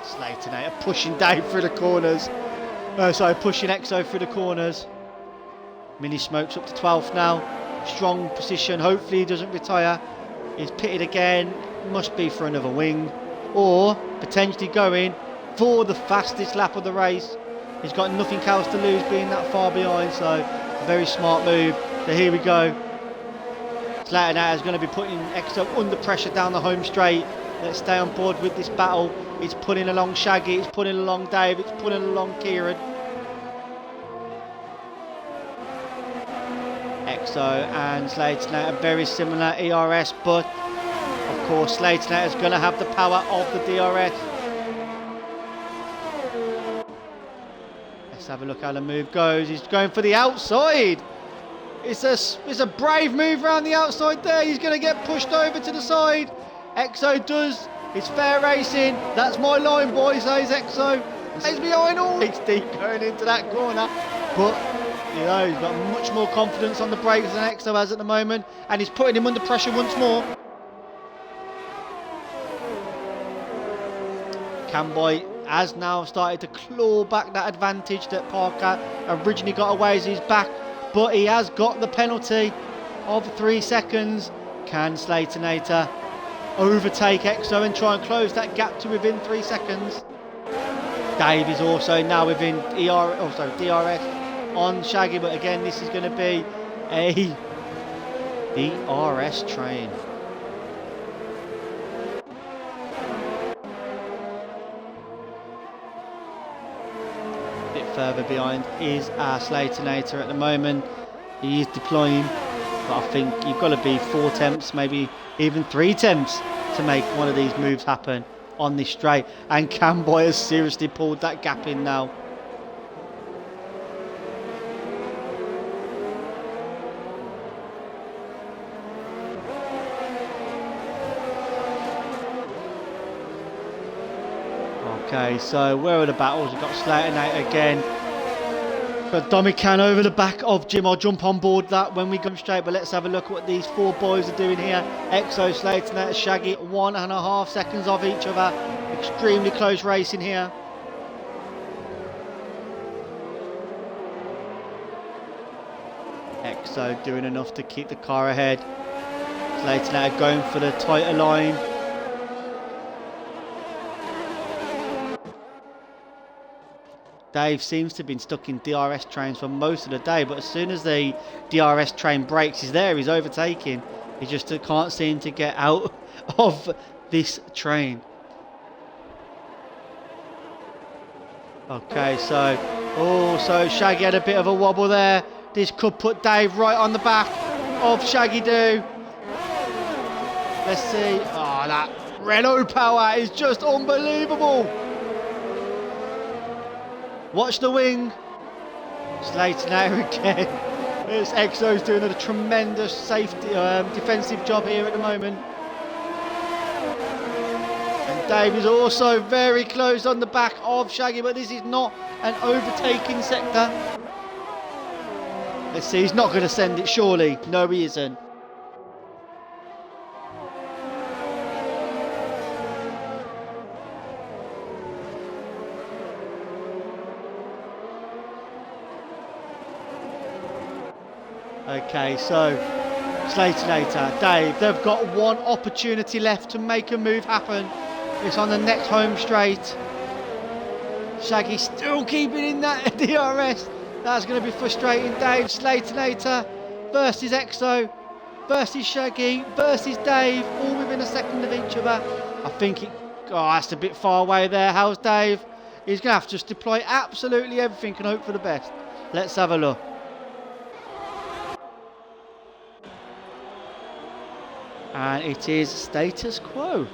S1: Slatinator pushing Dave through the corners. Pushing Exo through the corners. Mini Smoke's up to 12th now. Strong position. Hopefully he doesn't retire. He's pitted again. Must be for another wing. Or potentially going for the fastest lap of the race. He's got nothing else to lose being that far behind. So a very smart move. So here we go. Slatinator is going to be putting Exo under pressure down the home straight. Let's stay on board with this battle. It's pulling along Shaggy, it's pulling along Dave, it's pulling along Kieran. Exo and Slatinator very similar ERS, but of course Slatinator is going to have the power of the DRS. Let's have a look how the move goes. He's going for the outside. It's a brave move around the outside there. He's going to get pushed over to the side. Exo does. It's fair racing. That's my line, boys, says Exo. He's behind all. It's deep going into that corner. But, you know, he's got much more confidence on the brakes than Exo has at the moment. And he's putting him under pressure once more. Camboy has now started to claw back that advantage that Parker originally got away as his back, but he has got the penalty of 3 seconds. Can Slaytonator overtake EXO and try and close that gap to within 3 seconds? Dave is also now within DRS on Shaggy, but again this is going to be a DRS train. A bit further behind is our Slaytonator at the moment. He is deploying, but I think you've got to be 4 attempts, maybe even 3 attempts to make one of these moves happen on this straight. And Camboy has seriously pulled that gap in now. Okay, so where are the battles? We've got Slaytonator again. Got Domican over the back of Jim. I'll jump on board that when we come straight, but let's have a look at what these 4 boys are doing here. EXO, Slaytonator, Shaggy, 1.5 seconds of each other. Extremely close racing here. EXO doing enough to keep the car ahead. Slaytonator going for the tighter line. Dave seems to have been stuck in DRS trains for most of the day, but as soon as the DRS train breaks, he's there, he's overtaking. He just can't seem to get out of this train. Okay, so Shaggy had a bit of a wobble there. This could put Dave right on the back of Shaggy Doo. Let's see. Oh, that Renault power is just unbelievable. Watch the wing. Slaytonator again. It's EXO's doing a tremendous safety, defensive job here at the moment. And Dave is also very close on the back of Shaggy, but this is not an overtaking sector. Let's see, he's not going to send it, surely. No, he isn't. Okay, so Slaytonator, Dave, they've got one opportunity left to make a move happen. It's on the next home straight. Shaggy still keeping in that DRS. That's going to be frustrating. Dave, Slaytonator versus EXO versus Shaggy versus Dave, all within a second of each other. I think that's a bit far away there. How's Dave? He's going to have to just deploy absolutely everything and hope for the best. Let's have a look. And it is status quo.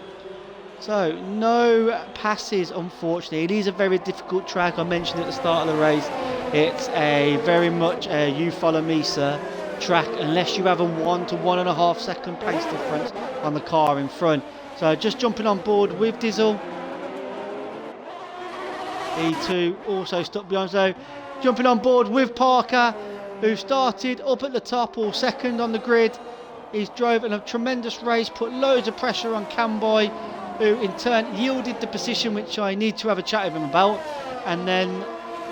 S1: So no passes, unfortunately. It is a very difficult track. I mentioned at the start of the race, it's a very much a you follow me sir track, unless you have a 1 to 1.5 second pace difference on the car in front. So just jumping on board with Dizzle. E2 also stuck behind, so jumping on board with Parker, who started up at the top or second on the grid. He's drove in a tremendous race, put loads of pressure on Camboy, who in turn yielded the position, which I need to have a chat with him about. And then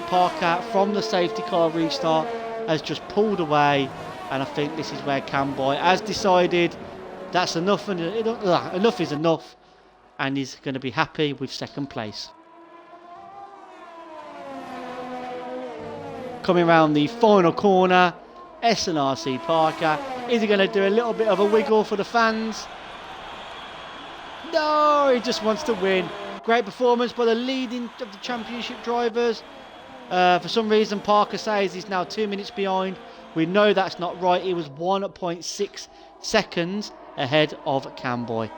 S1: Parker, from the safety car restart, has just pulled away. And I think this is where Camboy has decided that's enough, and enough is enough, and he's going to be happy with second place. Coming around the final corner, S2RD5 Parker. Is he going to do a little bit of a wiggle for the fans? No, he just wants to win. Great performance by the leading of the championship drivers. For some reason, Parker says he's now 2 minutes behind. We know that's not right. He was 1.6 seconds ahead of Camboy.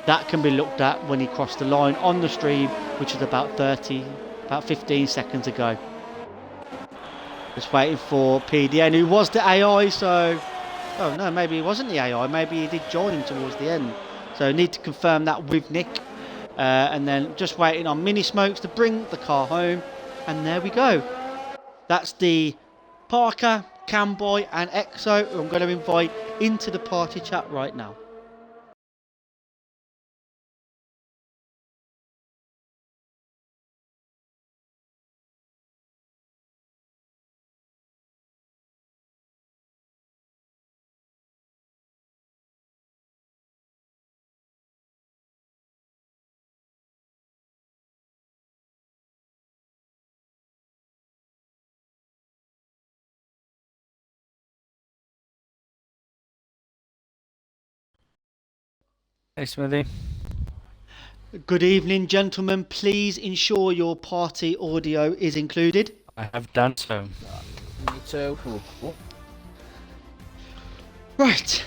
S1: That can be looked at when he crossed the line on the stream, which is about 15 seconds ago. Just waiting for PDN, who was the AI, so... Oh no, maybe he wasn't the AI, maybe he did join him towards the end. So need to confirm that with Nick. And then just waiting on Mini Smokes to bring the car home. And there we go. That's the Parker, Camboy and EXO, who I'm going to invite into the party chat right now.
S5: Hey, Smithy.
S1: Good evening, gentlemen. Please ensure your party audio is included.
S5: I have done so.
S6: Me too.
S1: Right.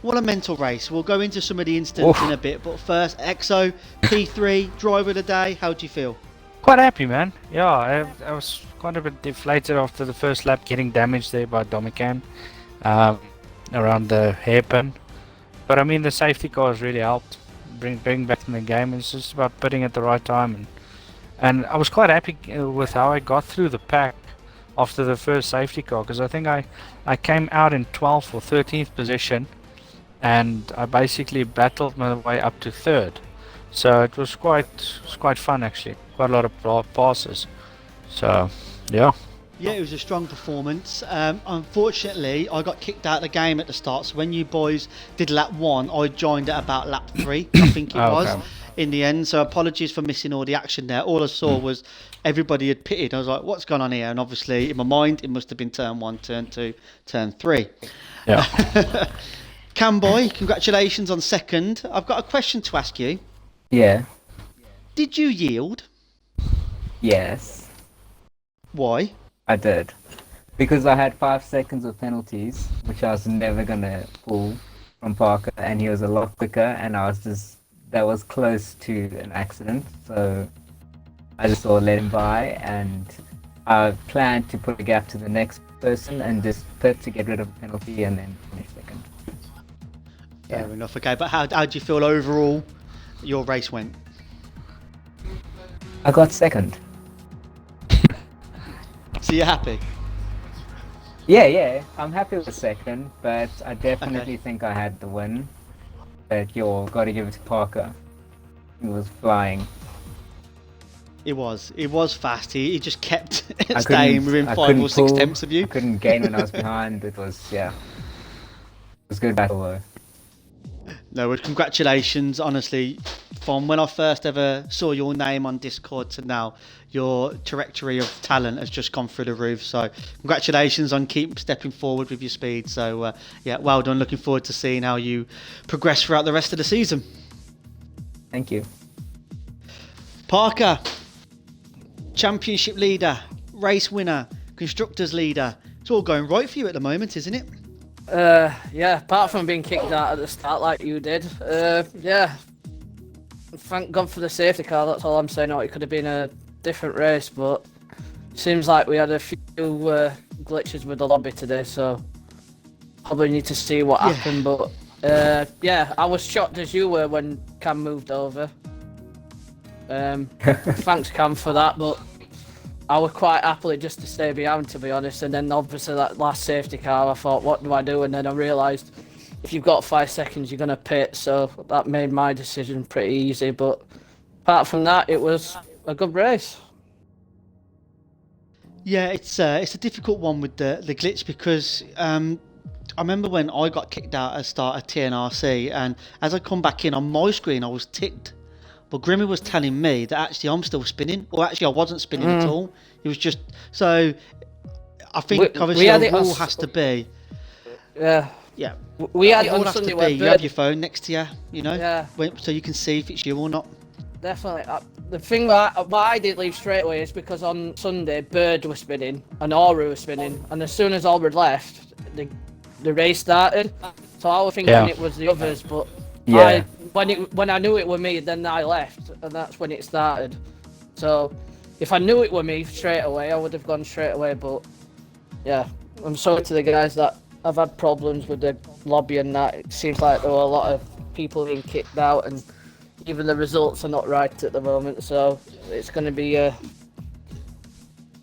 S1: What a mental race. We'll go into some of the incidents in a bit, but first, EXO, P3, driver of the day. How do you feel?
S5: Quite happy, man. Yeah, I was quite a bit deflated after the first lap, getting damaged there by Domican around the hairpin. But I mean, the safety cars really helped bring back in the game. It's just about pitting at the right time, and I was quite happy with how I got through the pack after the first safety car, because I think I came out in 12th or 13th position, and I basically battled my way up to 3rd. So it was quite fun actually. Quite a lot of passes. So yeah.
S1: Yeah, it was a strong performance. Unfortunately, I got kicked out of the game at the start. So when you boys did lap 1, I joined at about lap 3, I think it was, in the end. So apologies for missing all the action there. All I saw was everybody had pitted. I was like, what's going on here? And obviously, in my mind, it must have been turn 1, turn 2, turn 3.
S5: Yeah.
S1: Camboy, congratulations on 2nd. I've got a question to ask you.
S6: Yeah.
S1: Did you yield?
S6: Yes,
S1: Why?
S6: I did. Because I had 5 seconds of penalties, which I was never gonna pull from Parker, and he was a lot quicker, and that was close to an accident, so I just thought let him by, and I planned to put a gap to the next person and just pit to get rid of the penalty and then finish 2nd.
S1: Fair enough, okay. But how do you feel overall your race went?
S6: I got 2nd.
S1: So you're happy?
S6: Yeah, I'm happy with 2nd, but I definitely think I had the win. But you got to give it to Parker. He was flying.
S1: It was fast. He just kept
S6: I
S1: staying within 5 or 6
S6: pull,
S1: tenths of you.
S6: I couldn't gain when I was behind. It was good battle though.
S1: No, well, congratulations, honestly. From when I first ever saw your name on Discord to now, your trajectory of talent has just gone through the roof. So congratulations on keep stepping forward with your speed. So yeah, well done. Looking forward to seeing how you progress throughout the rest of the season.
S6: Thank you.
S1: Parker, championship leader, race winner, constructors leader. It's all going right for you at the moment, isn't it?
S7: Yeah, apart from being kicked out at the start like you did, yeah. Thank God for the safety car, that's all I'm saying. It could have been a different race, but seems like we had a few glitches with the lobby today, so probably need to see what happened. But yeah, I was shocked as you were when Cam moved over. Thanks Cam for that, but I was quite happily just to stay behind, to be honest. And then obviously that last safety car, I thought, what do I do? And then I realised if you've got 5 seconds, you're going to pit. So that made my decision pretty easy. But apart from that, it was a good race.
S1: Yeah, it's a difficult one with the glitch because I remember when I got kicked out at the start of TNRC, and as I come back in on my screen, I was ticked. But Grimmy was telling me that actually I'm still spinning, or actually I wasn't spinning at all. It was just so. I think obviously the rule has to be.
S7: Yeah.
S1: Yeah.
S7: We had
S1: it
S7: it
S1: all
S7: on
S1: has
S7: Sunday.
S1: to be. You have your phone next to you, you know.
S7: Yeah.
S1: So you can see if it's you or not.
S7: Definitely. The thing why I didn't leave straight away is because on Sunday Bird was spinning and Auru was spinning, and as soon as Albert left, the race started. So I was thinking it was the others, but when I knew it was me, then I left, and that's when it started. So if I knew it was me straight away, I would have gone straight away. But yeah, I'm sorry to the guys that have had problems with the lobby and that. It seems like there were a lot of people being kicked out, and even the results are not right at the moment. So it's going to be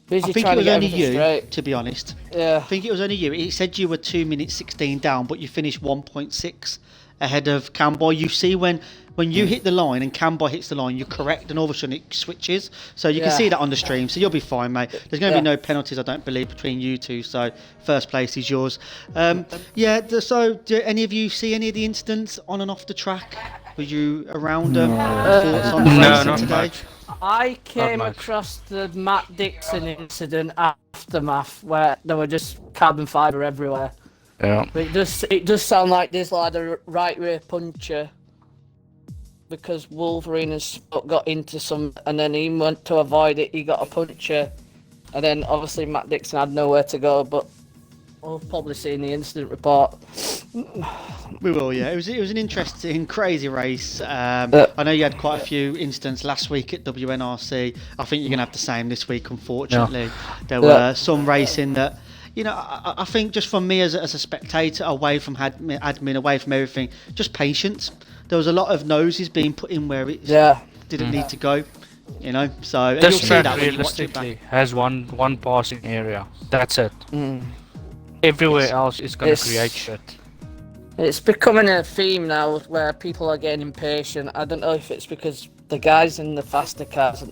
S7: busy
S1: I think
S7: trying
S1: it was
S7: to get
S1: only
S7: everything
S1: you,
S7: straight.
S1: to be honest.
S7: Yeah.
S1: I think it was only you. It said you were 2 minutes 16 down, but you finished 1.6 ahead of Camboy. You see when you hit the line and Camboy hits the line, you're correct, and all of a sudden it switches. So you can see that on the stream. So you'll be fine, mate. There's going to be no penalties, I don't believe, between you two. So first place is yours. So do any of you see any of the incidents on and off the track? Were you around them? Thoughts on the racing today?
S5: Much.
S7: I came across the Matt Dixon incident aftermath where there were just carbon fibre everywhere.
S5: Yeah.
S7: But it does sound like this lad a right rear puncher because Wolverine has got into some, and then he went to avoid it. He got a puncture, and then obviously Matt Dixon had nowhere to go. But we'll probably see in the incident report.
S1: We will, yeah. It was an interesting, crazy race. I know you had quite a few incidents last week at WNRC. I think you're going to have the same this week, unfortunately. There were some racing that, I think just from me as a spectator, away from admin, away from everything, just patience. There was a lot of noses being put in where it didn't need to go. So and
S5: This
S1: you'll see
S5: track
S1: that when you watch it
S5: realistically
S1: back.
S5: has one passing area. That's it. Everywhere else is going to create shit.
S7: It's becoming a theme now where people are getting impatient. I don't know if it's because the guys in the faster cars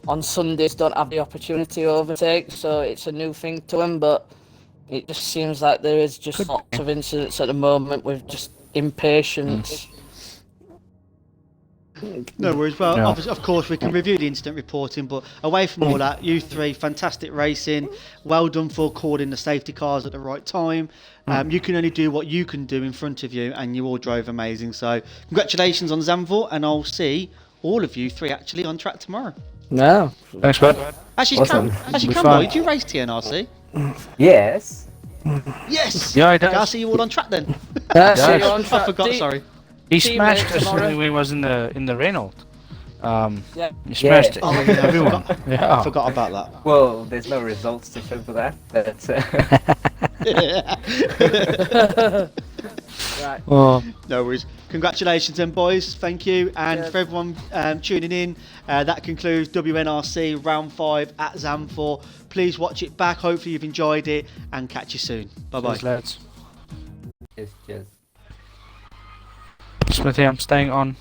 S7: on Sundays don't have the opportunity to overtake, so it's a new thing to them, but it just seems like there is just lots of incidents at the moment with just impatience.
S1: No worries. Well, obviously, of course, we can review the incident reporting, but away from all that, you three, fantastic racing. Well done for calling the safety cars at the right time. You can only do what you can do in front of you, and you all drove amazing. So, congratulations on Zaandvoort, and I'll see all of you three actually on track tomorrow.
S7: No.
S5: Thanks, bud.
S1: Actually,
S6: Awesome.
S1: Campbell, did you race TNRC?
S6: Yes.
S1: Yes.
S5: Yeah, I did.
S1: I'll see you all on track then.
S7: So you're on
S1: I
S7: track.
S1: forgot. Sorry.
S5: He
S7: Team
S5: smashed us
S7: tomorrow.
S5: when he was in the Renault.
S7: Yeah.
S5: He smashed
S1: Oh, yeah,
S5: everyone.
S1: I forgot about that.
S6: Well, there's no results to show for that. But
S7: Right.
S5: Oh.
S1: No worries. Congratulations then, boys. Thank you. And
S7: Cheers.
S1: for everyone tuning in, that concludes WNRC Round 5 at Zaandvoort. Please watch it back. Hopefully you've enjoyed it, and catch you soon. Bye-bye.
S5: Cheers, lads.
S6: Cheers.
S5: Smithy, I'm staying on.